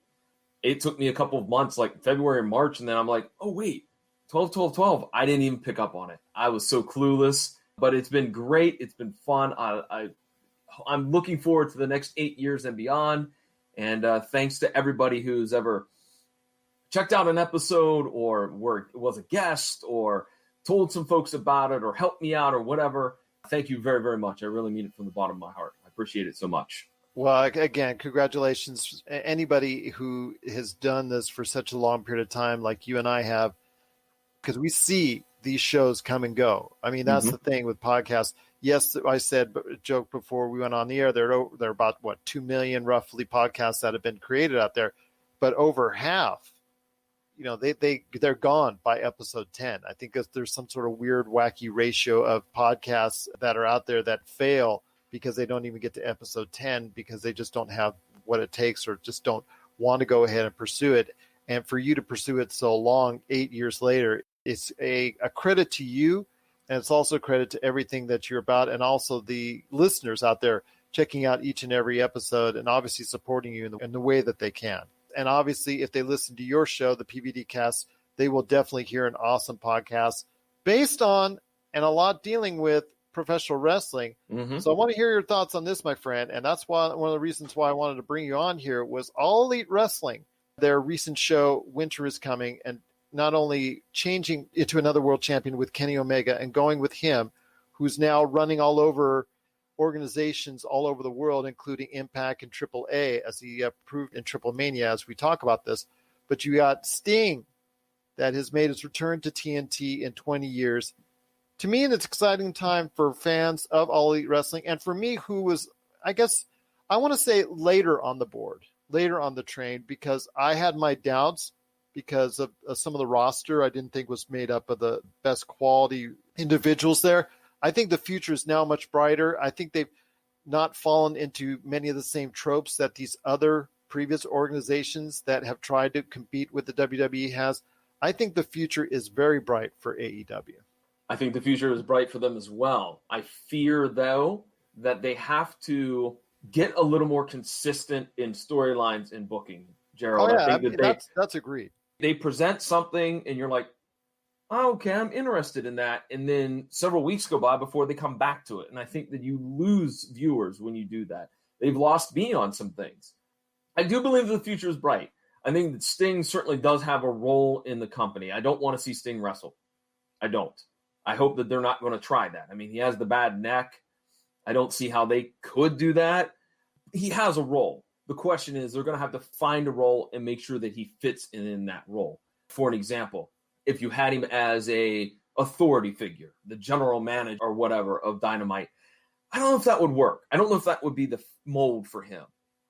It took me a couple of months, like February and March, and then I'm like, oh, wait, 12. I didn't even pick up on it. I was so clueless, but it's been great. It's been fun. I'm looking forward to the next 8 years and beyond. And thanks to everybody who's ever checked out an episode or was a guest or told some folks about it or helped me out or whatever. Thank you very, very much. I really mean it from the bottom of my heart. I appreciate it so much. Well, again, congratulations. Anybody who has done this for such a long period of time like you and I have, because we see these shows come and go. I mean, that's the thing with podcasts. Yes, I said a joke before we went on the air. There are about, 2 million roughly podcasts that have been created out there, but over half, they're gone by episode 10. I think there's some sort of weird, wacky ratio of podcasts that are out there that fail because they don't even get to episode 10 because they just don't have what it takes or just don't want to go ahead and pursue it. And for you to pursue it so long, 8 years later, it's a credit to you. And it's also a credit to everything that you're about, and also the listeners out there checking out each and every episode and obviously supporting you in the way that they can. And obviously, if they listen to your show, the PVDcast, they will definitely hear an awesome podcast based on and a lot dealing with professional wrestling. So I want to hear your thoughts on this, my friend. And that's why one of the reasons why I wanted to bring you on here was All Elite Wrestling. Their recent show, Winter is Coming, and not only changing into another world champion with Kenny Omega and going with him, who's now running all over organizations all over the world, including Impact and AAA, as he proved in Triple Mania as we talk about this. But you got Sting, that has made his return to TNT in 20 years. to me, it's an exciting time for fans of All Elite Wrestling, and for me, who was, I guess, I want to say later on the board, later on the train, because I had my doubts because of some of the roster I didn't think was made up of the best quality individuals there. I think the future is now much brighter. I think they've not fallen into many of the same tropes that these other previous organizations that have tried to compete with the WWE has. I think the future is very bright for AEW. I think the future is bright for them as well. I fear, though, that they have to get a little more consistent in storylines and booking, Gerald. Oh, yeah, I think that's agreed. They present something and you're like, oh, okay, I'm interested in that. And then several weeks go by before they come back to it. And I think that you lose viewers when you do that. They've lost me on some things. I do believe the future is bright. I think that Sting certainly does have a role in the company. I don't want to see Sting wrestle. I don't. I hope that they're not going to try that. I mean, he has the bad neck. I don't see how they could do that. He has a role. The question is, they're going to have to find a role and make sure that he fits in that role. For an example, if you had him as a authority figure, the general manager or whatever of Dynamite, I don't know if that would work. I don't know if that would be the mold for him.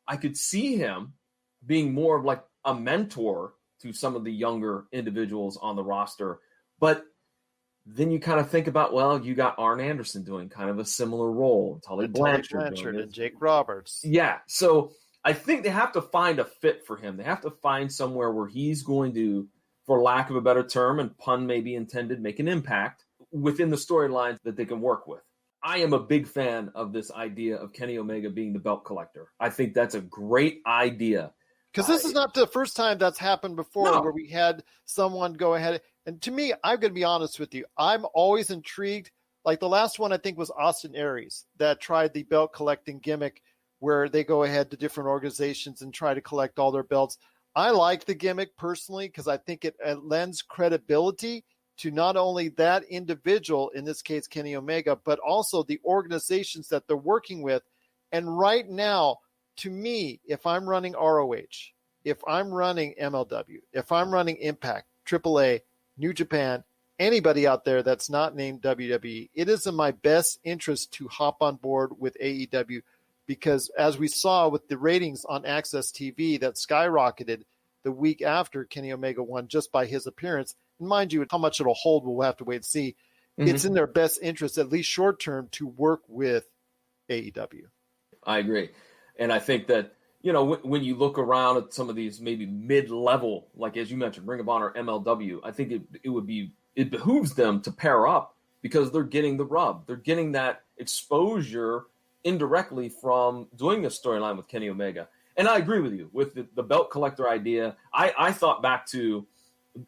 I could see him being more of like a mentor to some of the younger individuals on the roster. But then you kind of think about, well, you got Arn Anderson doing kind of a similar role. Tully Blanchard and Jake Roberts. Yeah. So I think they have to find a fit for him. They have to find somewhere where he's going to, for lack of a better term, and pun may be intended, make an impact within the storylines that they can work with. I am a big fan of this idea of Kenny Omega being the belt collector. I think that's a great idea. Because this is not the first time that's happened before where we had someone go ahead. And to me, I'm going to be honest with you. I'm always intrigued. Like the last one, I think, was Austin Aries that tried the belt collecting gimmick where they go ahead to different organizations and try to collect all their belts. I like the gimmick personally because I think it lends credibility to not only that individual, in this case, Kenny Omega, but also the organizations that they're working with. And right now, to me, if I'm running ROH, if I'm running MLW, if I'm running Impact, AAA, New Japan, anybody out there that's not named WWE, it is in my best interest to hop on board with AEW because as we saw with the ratings on Access TV that skyrocketed the week after Kenny Omega won just by his appearance, and mind you, how much it'll hold, we'll have to wait and see. Mm-hmm. It's in their best interest, at least short term, to work with AEW. I agree. And I think that, you know, when you look around at some of these maybe mid-level, like as you mentioned, Ring of Honor, MLW, I think it behooves them to pair up because they're getting the rub. They're getting that exposure indirectly from doing a storyline with Kenny Omega. And I agree with you with the belt collector idea. I thought back to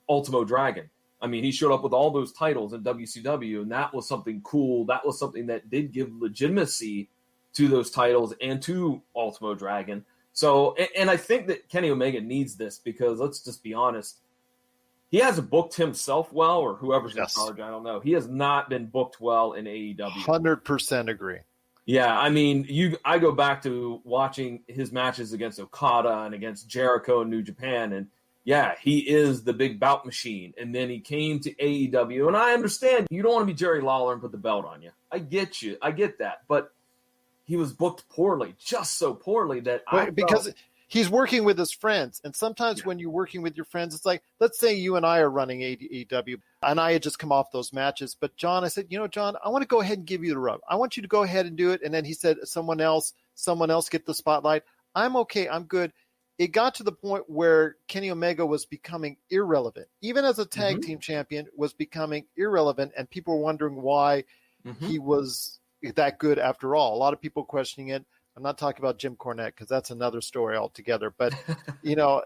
Ultimo Dragon. I mean, he showed up with all those titles in WCW, and that was something cool. That was something that did give legitimacy to those titles and to Ultimo Dragon. So, and I think that Kenny Omega needs this because let's just be honest, he hasn't booked himself well, or whoever's in charge, I don't know. He has not been booked well in AEW. 100% agree. Yeah, I mean, I go back to watching his matches against Okada and against Jericho in New Japan, and yeah, he is the big bout machine. And then he came to AEW, and I understand you don't want to be Jerry Lawler and put the belt on you. I get you. I get that. But he was booked poorly, just so poorly that because he's working with his friends. And sometimes when you're working with your friends, it's like, let's say you and I are running AEW, and I had just come off those matches. But John, I said, John, I want to go ahead and give you the rub. I want you to go ahead and do it. And then he said, someone else get the spotlight. I'm okay. I'm good. It got to the point where Kenny Omega was becoming irrelevant. Even as a tag team champion, was becoming irrelevant, and people were wondering why he was that good after all. A lot of people questioning it. I'm not talking about Jim Cornette because that's another story altogether. But,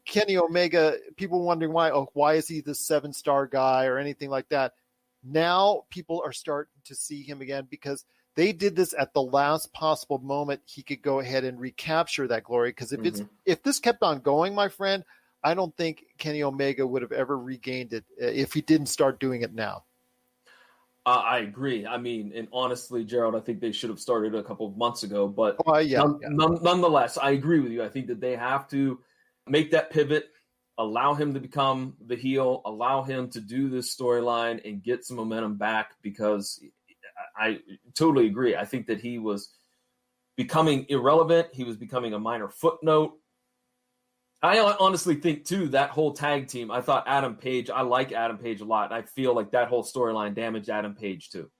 Kenny Omega, people wondering why is he this 7-star guy or anything like that. Now people are starting to see him again because they did this at the last possible moment he could go ahead and recapture that glory. Because if this kept on going, my friend, I don't think Kenny Omega would have ever regained it if he didn't start doing it now. I agree. I mean, and honestly, Gerald, I think they should have started a couple of months ago. But nonetheless, I agree with you. I think that they have to make that pivot. allow him to become the heel, allow him to do this storyline and get some momentum back, because I totally agree. I think that he was becoming irrelevant. He was becoming a minor footnote. I honestly think, too, that whole tag team, I thought Adam Page, I like Adam Page a lot. And I feel like that whole storyline damaged Adam Page, too.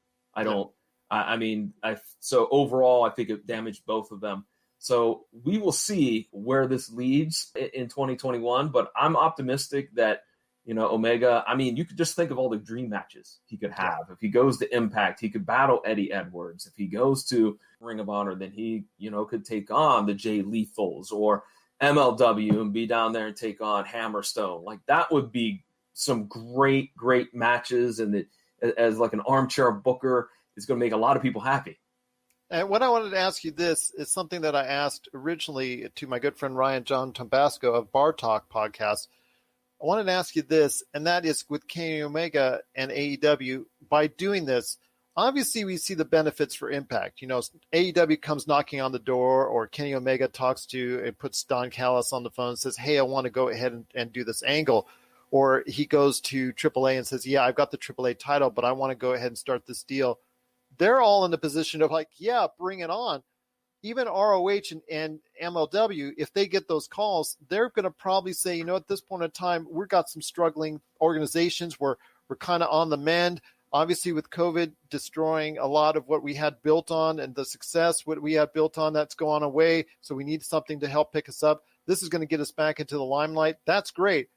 So overall, I think it damaged both of them. So we will see where this leads in 2021, but I'm optimistic that, Omega, you could just think of all the dream matches he could have. If he goes to Impact, he could battle Eddie Edwards. If he goes to Ring of Honor, then he, could take on the Jay Lethals or MLW and be down there and take on Hammerstone. Like, that would be some great, great matches. And as like an armchair booker, it's going to make a lot of people happy. And what I wanted to ask you this is something that I asked originally to my good friend Ryan John Tombasco of Bar Talk podcast. I wanted to ask you this, and that is with Kenny Omega and AEW, by doing this, obviously we see the benefits for Impact. AEW comes knocking on the door, or Kenny Omega talks to and puts Don Callis on the phone and says, hey, I want to go ahead and do this angle. Or he goes to AAA and says, yeah, I've got the AAA title, but I want to go ahead and start this deal. They're all in the position of like, yeah, bring it on. Even ROH and MLW, if they get those calls, they're going to probably say, at this point in time, we've got some struggling organizations. We're kind of on the mend. Obviously, with COVID destroying a lot of what we had built on and the success, what we had built on, that's gone away. So we need something to help pick us up. This is going to get us back into the limelight. That's great.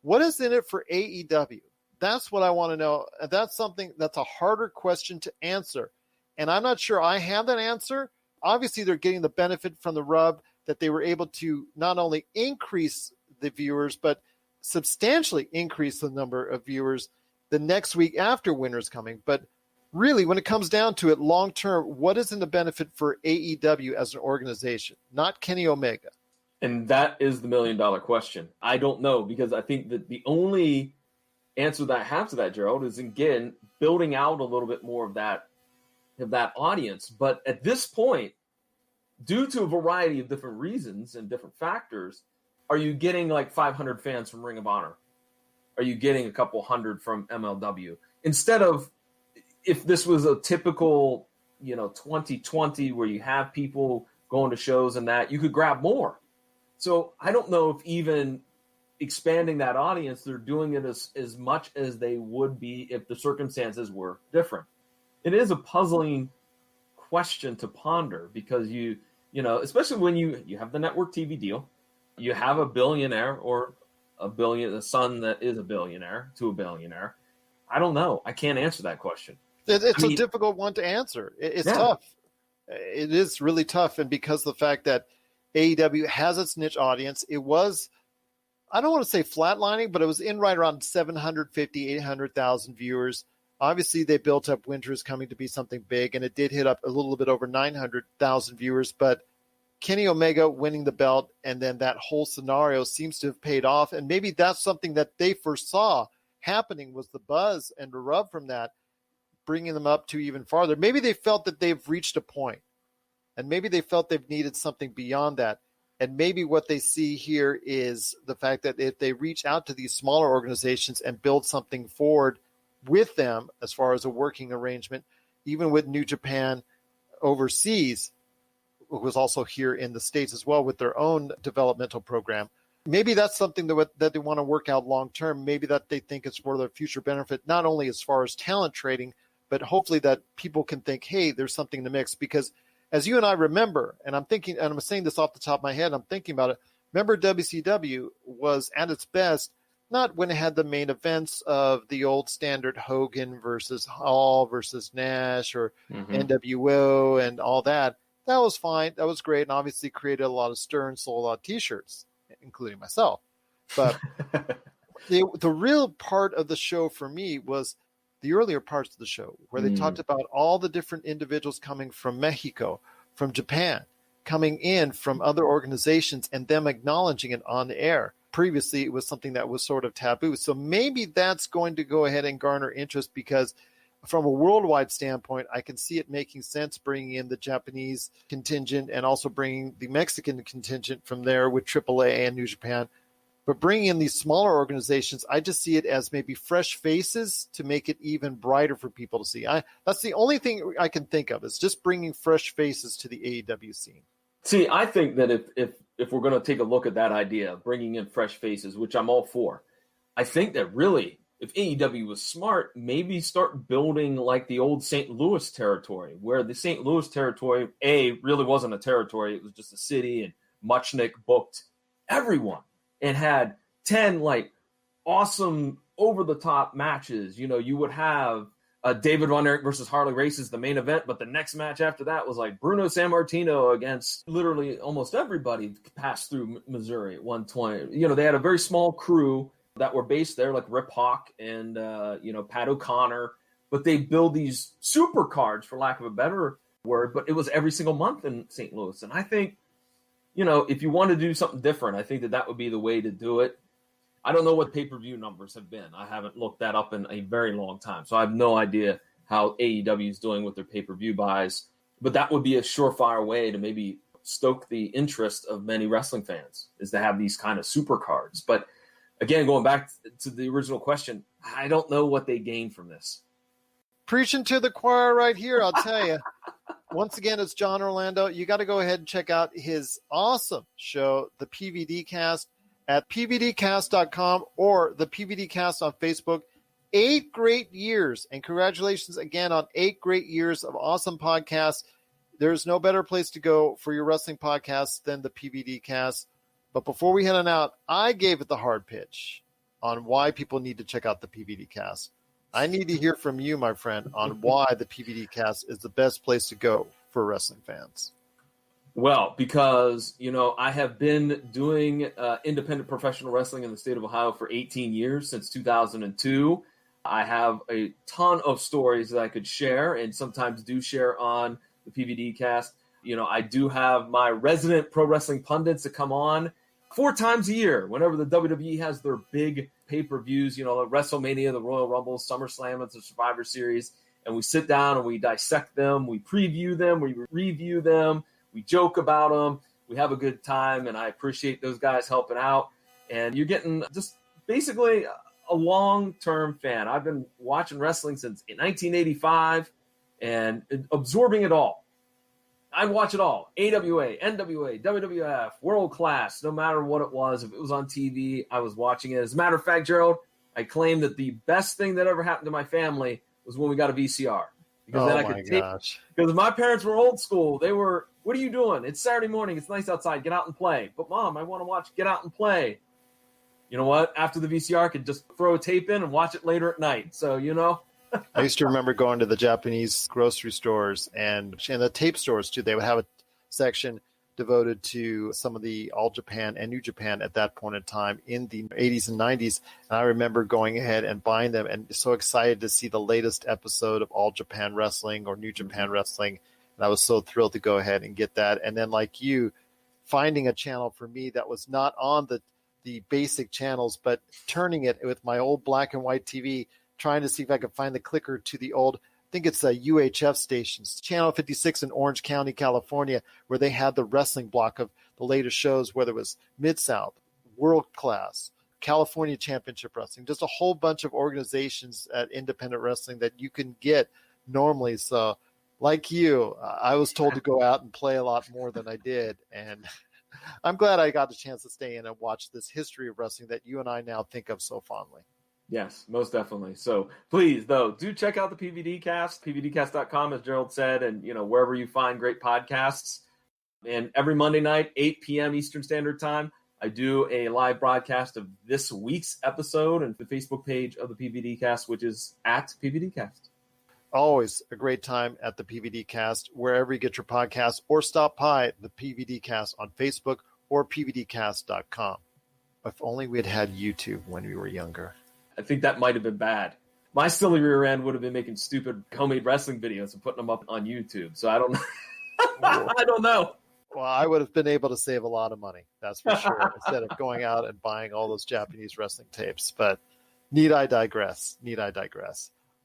What is in it for AEW? That's what I want to know. That's something that's a harder question to answer. And I'm not sure I have that answer. Obviously, they're getting the benefit from the rub that they were able to not only increase the viewers, but substantially increase the number of viewers the next week after Winter's Coming. But really, when it comes down to it, long term, what is in the benefit for AEW as an organization, not Kenny Omega? And that is the $1 million question. I don't know, because I think that the only answer that I have to that, Gerald, is, again, building out a little bit more of that audience. But at this point, due to a variety of different reasons and different factors, are you getting like 500 fans from Ring of Honor? Are you getting a couple hundred from MLW? Instead of, if this was a typical, 2020 where you have people going to shows and that, you could grab more. So I don't know if even expanding that audience, they're doing it as much as they would be if the circumstances were different. It is a puzzling question to ponder, because especially when you have the network TV deal, you have a billionaire or a son that is a billionaire to a billionaire. I don't know. I can't answer that question. It's a difficult one to answer. It's tough. It is really tough. And because of the fact that AEW has its niche audience, it was, I don't want to say flatlining, but it was in right around 750, 800,000 viewers. Obviously, they built up Winter's Coming to be something big, and it did hit up a little bit over 900,000 viewers. But Kenny Omega winning the belt, and then that whole scenario seems to have paid off. And maybe that's something that they foresaw happening, was the buzz and the rub from that, bringing them up to even farther. Maybe they felt that they've reached a point, and maybe they felt they've needed something beyond that. And maybe what they see here is the fact that if they reach out to these smaller organizations and build something forward with them as far as a working arrangement, even with New Japan overseas, who was also here in the States as well with their own developmental program, maybe that's something that they want to work out long term. Maybe that they think it's for their future benefit, not only as far as talent trading, but hopefully that people can think, hey, there's something in the mix. Because as you and I remember, and I'm thinking, and I'm saying this off the top of my head, I'm thinking about it, remember WCW was at its best not when it had the main events of the old standard Hogan versus Hall versus Nash or NWO and all that. That was fine. That was great. And obviously created a lot of stir and sold a lot of t-shirts, including myself. But the real part of the show for me was the earlier parts of the show where they talked about all the different individuals coming from Mexico, from Japan, coming in from other organizations and them acknowledging it on the air. Previously, it was something that was sort of taboo. So maybe that's going to go ahead and garner interest, because from a worldwide standpoint, I can see it making sense bringing in the Japanese contingent and also bringing the Mexican contingent from there with AAA and New Japan. But bringing in these smaller organizations, I just see it as maybe fresh faces to make it even brighter for people to see. That's the only thing I can think of, is just bringing fresh faces to the AEW scene. See, I think that if we're going to take a look at that idea, bringing in fresh faces, which I'm all for, I think that really, if AEW was smart, maybe start building like the old St. Louis territory, where the St. Louis territory, really wasn't a territory. It was just a city, and Muchnick booked everyone and had 10 like awesome over-the-top matches. You know, you would have David Von Erich versus Harley Race, the main event, but the next match after that was like Bruno Sammartino against literally almost everybody passed through Missouri at 120. You know, they had a very small crew that were based there, like Rip Hawk and, Pat O'Connor, but they build these super cards, for lack of a better word, but it was every single month in St. Louis. And I think, you know, if you want to do something different, I think that would be the way to do it. I don't know what pay-per-view numbers have been. I haven't looked that up in a very long time, so I have no idea how AEW is doing with their pay-per-view buys, but that would be a surefire way to maybe stoke the interest of many wrestling fans, is to have these kind of super cards. But again, going back to the original question, I don't know what they gain from this. Preaching to the choir right here, I'll tell you. Once again, it's John Orlando. You got to go ahead and check out his awesome show, the PVDcast, at pvdcast.com or the PVDcast on Facebook. 8 great years, and congratulations again on 8 great years of awesome podcasts. There's no better place to go for your wrestling podcast than the PVDcast. But before we head on out, I gave it the hard pitch on why people need to check out the PVDcast. I need to hear from you, my friend, on why the PVDcast is the best place to go for wrestling fans. Well, because, you know, I have been doing independent professional wrestling in the state of Ohio for 18 years, since 2002. I have a ton of stories that I could share, and sometimes do share on the PVDcast. You know, I do have my resident pro wrestling pundits that come on 4 times a year whenever the WWE has their big pay-per-views, you know, WrestleMania, the Royal Rumble, SummerSlam, it's the Survivor Series, and we sit down and we dissect them, we preview them, we review them, we joke about them, we have a good time, and I appreciate those guys helping out. And you're getting just basically a long-term fan. I've been watching wrestling since 1985 and absorbing it all. I watch it all. AWA, NWA, WWF, World Class, no matter what it was. If it was on TV, I was watching it. As a matter of fact, Gerald, I claim that the best thing that ever happened to my family was when we got a VCR. Because then I could take, because my parents were old school. They were, what are you doing? It's Saturday morning. It's nice outside. Get out and play. But, Mom, I want to watch Get Out and Play. You know what? After the VCR, I could just throw a tape in and watch it later at night. So, you know. I used to remember going to the Japanese grocery stores and the tape stores, too. They would have a section devoted to some of the All Japan and New Japan at that point in time in the 80s and 90s. And I remember going ahead and buying them and so excited to see the latest episode of All Japan Wrestling or New Japan Wrestling. And I was so thrilled to go ahead and get that. And then, like you, finding a channel for me that was not on the basic channels, but turning it with my old black and white TV, trying to see if I could find the clicker to the old, I think it's UHF stations, Channel 56 in Orange County, California, where they had the wrestling block of the latest shows, whether it was Mid-South, World Class, California Championship Wrestling, just a whole bunch of organizations at independent wrestling that you can get normally. So like you, I was told to go out and play a lot more than I did. And I'm glad I got the chance to stay in and watch this history of wrestling that you and I now think of so fondly. Yes, most definitely. So please, though, do check out the PVDcast, pvdcast.com, as Gerald said, and, you know, wherever you find great podcasts. And every Monday night, 8 p.m. Eastern Standard Time, I do a live broadcast of this week's episode and the Facebook page of the PVDcast, which is at PVDcast. Always a great time at the PVDcast, wherever you get your podcasts, or stop by the PVDcast on Facebook or pvdcast.com. If only we had had YouTube when we were younger. I think that might have been bad. My silly rear end would have been making stupid homemade wrestling videos and putting them up on YouTube. So I don't know. I don't know. Well, I would have been able to save a lot of money, that's for sure, instead of going out and buying all those Japanese wrestling tapes. But need I digress?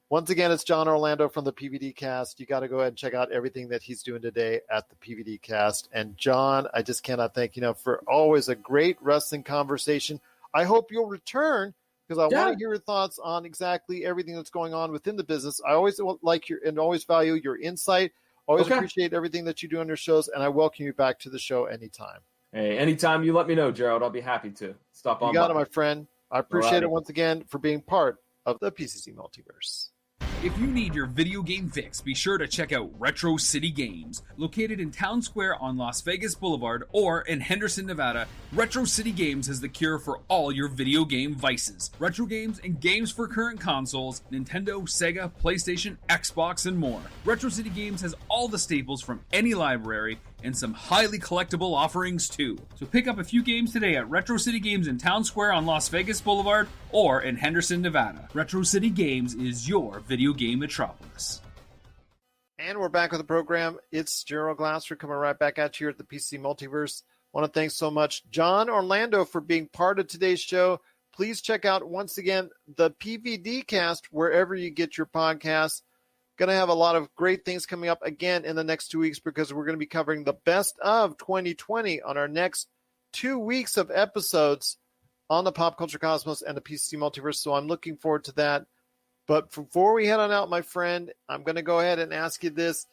Once again, it's John Orlando from the PVDcast. You got to go ahead and check out everything that he's doing today at the PVDcast. And John, I just cannot thank you enough for always a great wrestling conversation. I hope you'll return because I Yeah. want to hear your thoughts on exactly everything that's going on within the business. I always like your and always value your insight. Always Okay. appreciate everything that you do on your shows, and I welcome you back to the show anytime. Hey, anytime you let me know, Gerald, I'll be happy to stop on You got by. it, my friend. I appreciate Alrighty. it once again for being part of the PCC Multiverse. If you need your video game fix, be sure to check out Retro City Games. Located in Town Square on Las Vegas Boulevard or in Henderson, Nevada, Retro City Games has the cure for all your video game vices. Retro games and games for current consoles, Nintendo, Sega, PlayStation, Xbox, and more. Retro City Games has all the staples from any library and some highly collectible offerings too. So pick up a few games today at Retro City Games in Town Square on Las Vegas Boulevard or in Henderson, Nevada. Retro City Games is your video game metropolis. And we're back with the program. It's Gerald Glasser coming right back at you here at the PC Multiverse. I want to thank so much John Orlando for being part of today's show. Please check out, once again, the PVDcast wherever you get your podcasts. Going to have a lot of great things coming up again in the next 2 weeks because we're going to be covering the best of 2020 on our next 2 weeks of episodes on the Pop Culture Cosmos and the PCC Multiverse. So I'm looking forward to that. But before we head on out, my friend, I'm going to go ahead and ask you this.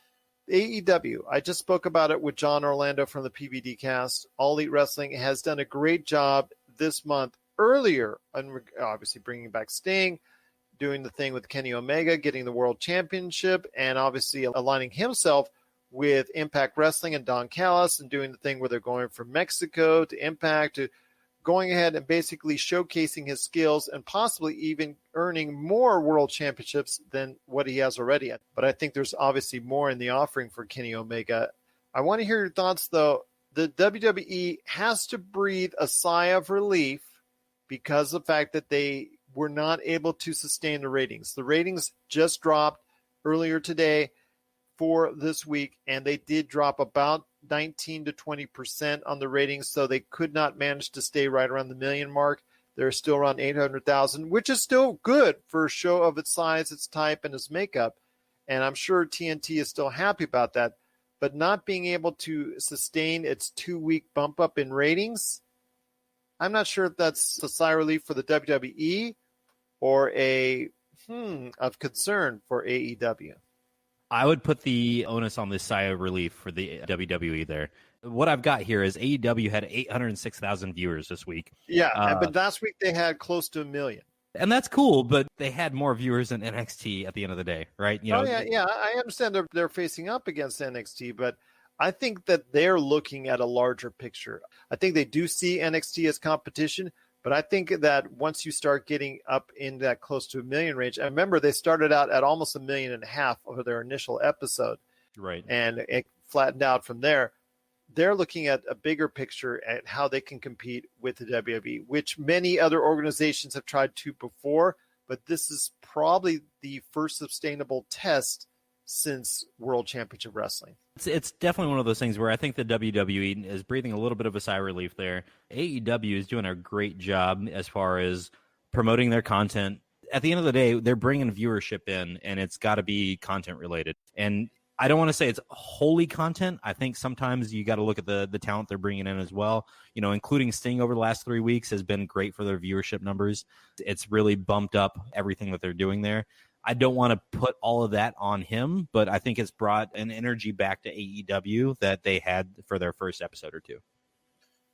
AEW, I just spoke about it with John Orlando from the PVDcast. All Elite Wrestling has done a great job this month earlier, and obviously bringing back Sting, doing the thing with Kenny Omega, getting the World Championship, and obviously aligning himself with Impact Wrestling and Don Callis and doing the thing where they're going from Mexico to Impact to going ahead and basically showcasing his skills and possibly even earning more World Championships than what he has already. But I think there's obviously more in the offering for Kenny Omega. I want to hear your thoughts, though. The WWE has to breathe a sigh of relief because of the fact that they were not able to sustain the ratings. The ratings just dropped earlier today for this week, and they did drop about 19 to 20% on the ratings, so they could not manage to stay right around the million mark. They're still around 800,000, which is still good for a show of its size, its type, and its makeup. And I'm sure TNT is still happy about that. But not being able to sustain its 2-week bump up in ratings, I'm not sure if that's a sigh of relief for the WWE or a of concern for AEW. I would put the onus on this sigh of relief for the WWE there. What I've got here is AEW had 806,000 viewers this week. Yeah, but last week they had close to 1 million. And that's cool, but they had more viewers than NXT at the end of the day, right? You know, yeah. I understand they're facing up against NXT, but I think that they're looking at a larger picture. I think they do see NXT as competition, but I think that once you start getting up in that close to 1 million range, I remember they started out at almost 1.5 million over their initial episode. Right. And it flattened out from there. They're looking at a bigger picture at how they can compete with the WWE, which many other organizations have tried to before, but this is probably the first sustainable test since World Championship Wrestling. It's definitely one of those things where I think the WWE is breathing a little bit of a sigh of relief there. AEW is doing a great job as far as promoting their content. At the end of the day, they're bringing viewership in, and it's got to be content related. And I don't want to say it's wholly content. I think sometimes you got to look at the talent they're bringing in as well. You know, including Sting over the last 3 weeks has been great for their viewership numbers. It's really bumped up everything that they're doing there. I don't want to put all of that on him, but I think it's brought an energy back to AEW that they had for their first episode or two.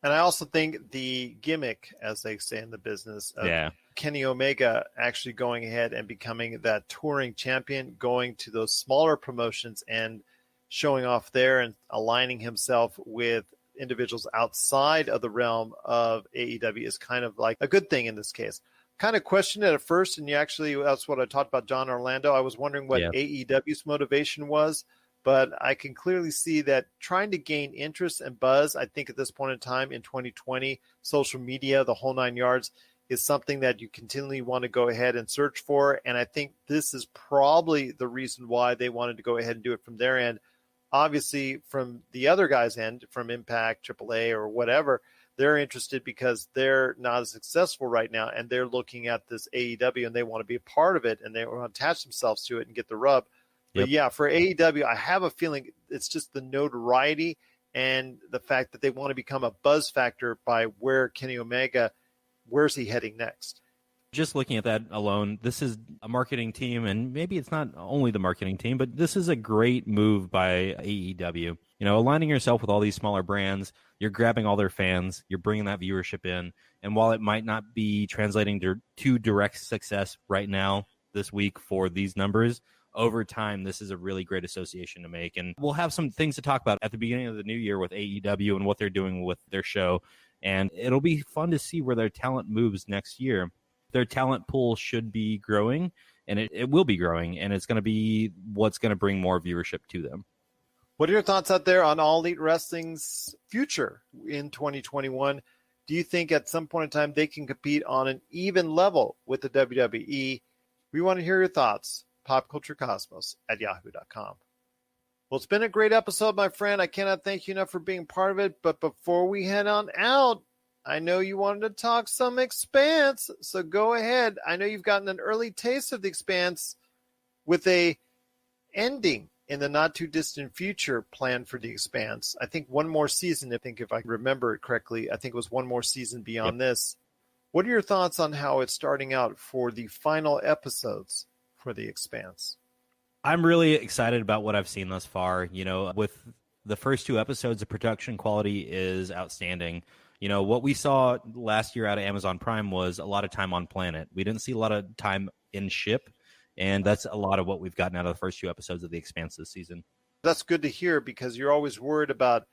And I also think the gimmick, as they say in the business, of Kenny Omega actually going ahead and becoming that touring champion, going to those smaller promotions and showing off there and aligning himself with individuals outside of the realm of AEW is kind of like a good thing in this case. Kind of questioned it at first, and that's what I talked about John Orlando. I was wondering what AEW's motivation was, but I can clearly see that trying to gain interest and buzz, I think at this point in time in 2020, social media, the whole 9 yards, is something that you continually want to go ahead and search for. And I think this is probably the reason why they wanted to go ahead and do it from their end. Obviously, from the other guy's end, from Impact, AAA, or whatever, they're interested because they're not as successful right now, and they're looking at this AEW, and they want to be a part of it, and they want to attach themselves to it and get the rub. But yeah, for AEW, I have a feeling it's just the notoriety and the fact that they want to become a buzz factor by where Kenny Omega where's he heading next? Just looking at that alone, this is a marketing team, and maybe it's not only the marketing team, but this is a great move by AEW. You know, aligning yourself with all these smaller brands, you're grabbing all their fans, you're bringing that viewership in, and while it might not be translating to direct success right now this week for these numbers, over time, this is a really great association to make. And we'll have some things to talk about at the beginning of the new year with AEW and what they're doing with their show, and it'll be fun to see where their talent moves next year. Their talent pool should be growing, and it will be growing, and it's going to be what's going to bring more viewership to them. What are your thoughts out there on All Elite Wrestling's future in 2021? Do you think at some point in time they can compete on an even level with the WWE? We want to hear your thoughts. popculturecosmos@yahoo.com. Well, it's been a great episode, my friend. I cannot thank you enough for being part of it. But before we head on out, I know you wanted to talk some Expanse, so go ahead. I know you've gotten an early taste of the Expanse with a ending in the not-too-distant future planned for the Expanse. I think one more season, if I remember it correctly. I think it was one more season beyond this. What are your thoughts on how it's starting out for the final episodes for the Expanse? I'm really excited about what I've seen thus far. You know, with the first 2 episodes, the production quality is outstanding. You know, what we saw last year out of Amazon Prime was a lot of time on planet. We didn't see a lot of time in ship, and that's a lot of what we've gotten out of the first 2 episodes of The Expanse this season. That's good to hear, because you're always worried about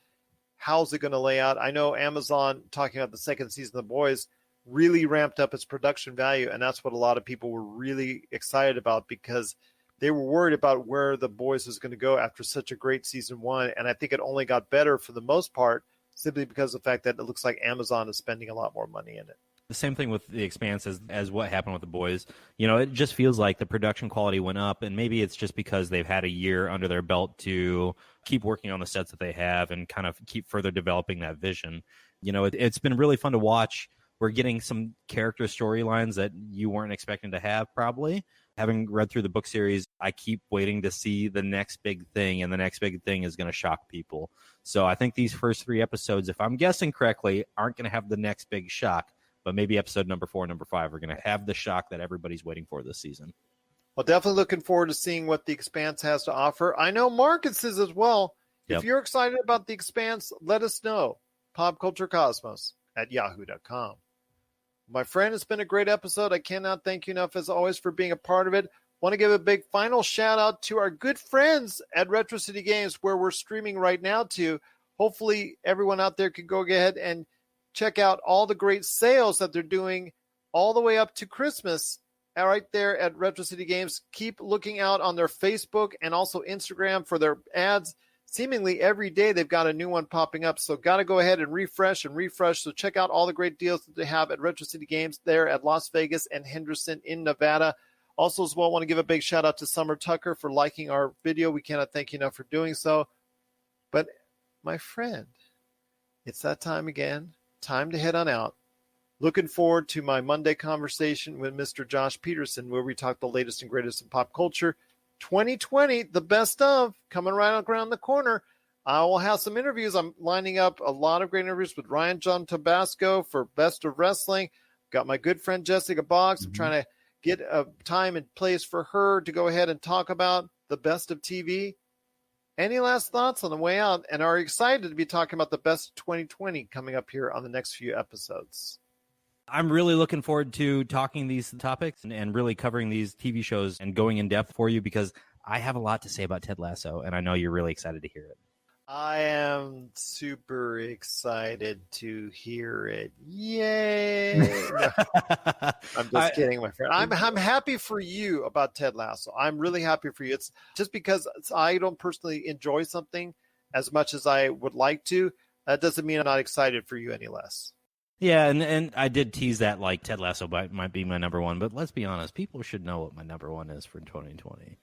how's it going to lay out. I know Amazon, talking about the second season of The Boys, really ramped up its production value, and that's what a lot of people were really excited about, because they were worried about where The Boys was going to go after such a great season 1, and I think it only got better for the most part, simply because of the fact that it looks like Amazon is spending a lot more money in it. The same thing with The Expanse as what happened with The Boys. You know, it just feels like the production quality went up, and maybe it's just because they've had a year under their belt to keep working on the sets that they have and kind of keep further developing that vision. You know, it's been really fun to watch. We're getting some character storylines that you weren't expecting to have, probably. Having read through the book series, I keep waiting to see the next big thing, and the next big thing is going to shock people. So I think these first 3 episodes, if I'm guessing correctly, aren't going to have the next big shock, but maybe episode number 4 and number 5 are going to have the shock that everybody's waiting for this season. Well, definitely looking forward to seeing what The Expanse has to offer. I know Marcus is as well. Yep. If you're excited about The Expanse, let us know. popculturecosmos@yahoo.com. My friend, it's been a great episode. I cannot thank you enough, as always, for being a part of it. Want to give a big final shout out to our good friends at Retro City Games, where we're streaming right now to. Hopefully everyone out there can go ahead and check out all the great sales that they're doing all the way up to Christmas right there at Retro City Games. Keep looking out on their Facebook and also Instagram for their ads. Seemingly every day they've got a new one popping up, so got to go ahead and refresh. So check out all the great deals that they have at Retro City Games there at Las Vegas and Henderson in Nevada. Also, as well, want to give a big shout out to Summer Tucker for liking our video. We cannot thank you enough for doing so. But my friend, it's that time again. Time to head on out. Looking forward to my Monday conversation with Mr. Josh Peterson, where we talk the latest and greatest in pop culture. 2020, the best of, coming right around the corner. I will have some interviews. I'm lining up a lot of great interviews with Ryan John Tabasco for Best of Wrestling. Got my good friend Jessica Boggs. I'm trying to get a time and place for her to go ahead and talk about the best of TV. Any last thoughts on the way out? And are you excited to be talking about the best of 2020 coming up here on the next few episodes? I'm really looking forward to talking these topics and really covering these TV shows and going in depth for you, because I have a lot to say about Ted Lasso, and I know you're really excited to hear it. I am super excited to hear it. Yay! No, I'm just kidding, my friend. I'm happy for you about Ted Lasso. I'm really happy for you. It's just because I don't personally enjoy something as much as I would like to. That doesn't mean I'm not excited for you any less. Yeah, and I did tease that, like, Ted Lasso might be my number 1, but let's be honest, people should know what my number 1 is for 2020.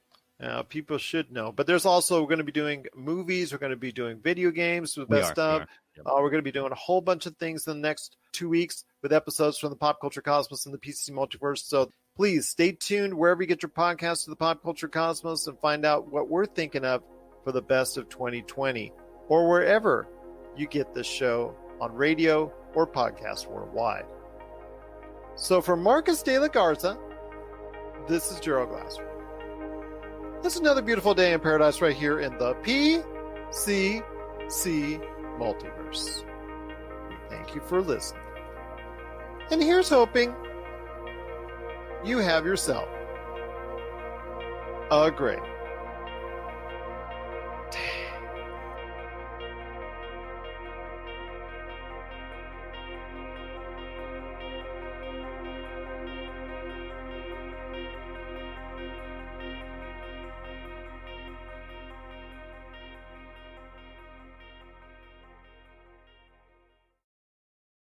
People should know. But there's also, we're going to be doing movies, we're going to be doing video games with best of. Yep. We're going to be doing a whole bunch of things in the next 2 weeks with episodes from the Pop Culture Cosmos and the PCC Multiverse. So please stay tuned wherever you get your podcasts to the Pop Culture Cosmos and find out what we're thinking of for the best of 2020, or wherever you get this show on radio or podcast worldwide. So for Marcus de la Garza, this is Gerald Glassford. This is another beautiful day in paradise right here in the PCC Multiverse. Thank you for listening. And here's hoping you have yourself a great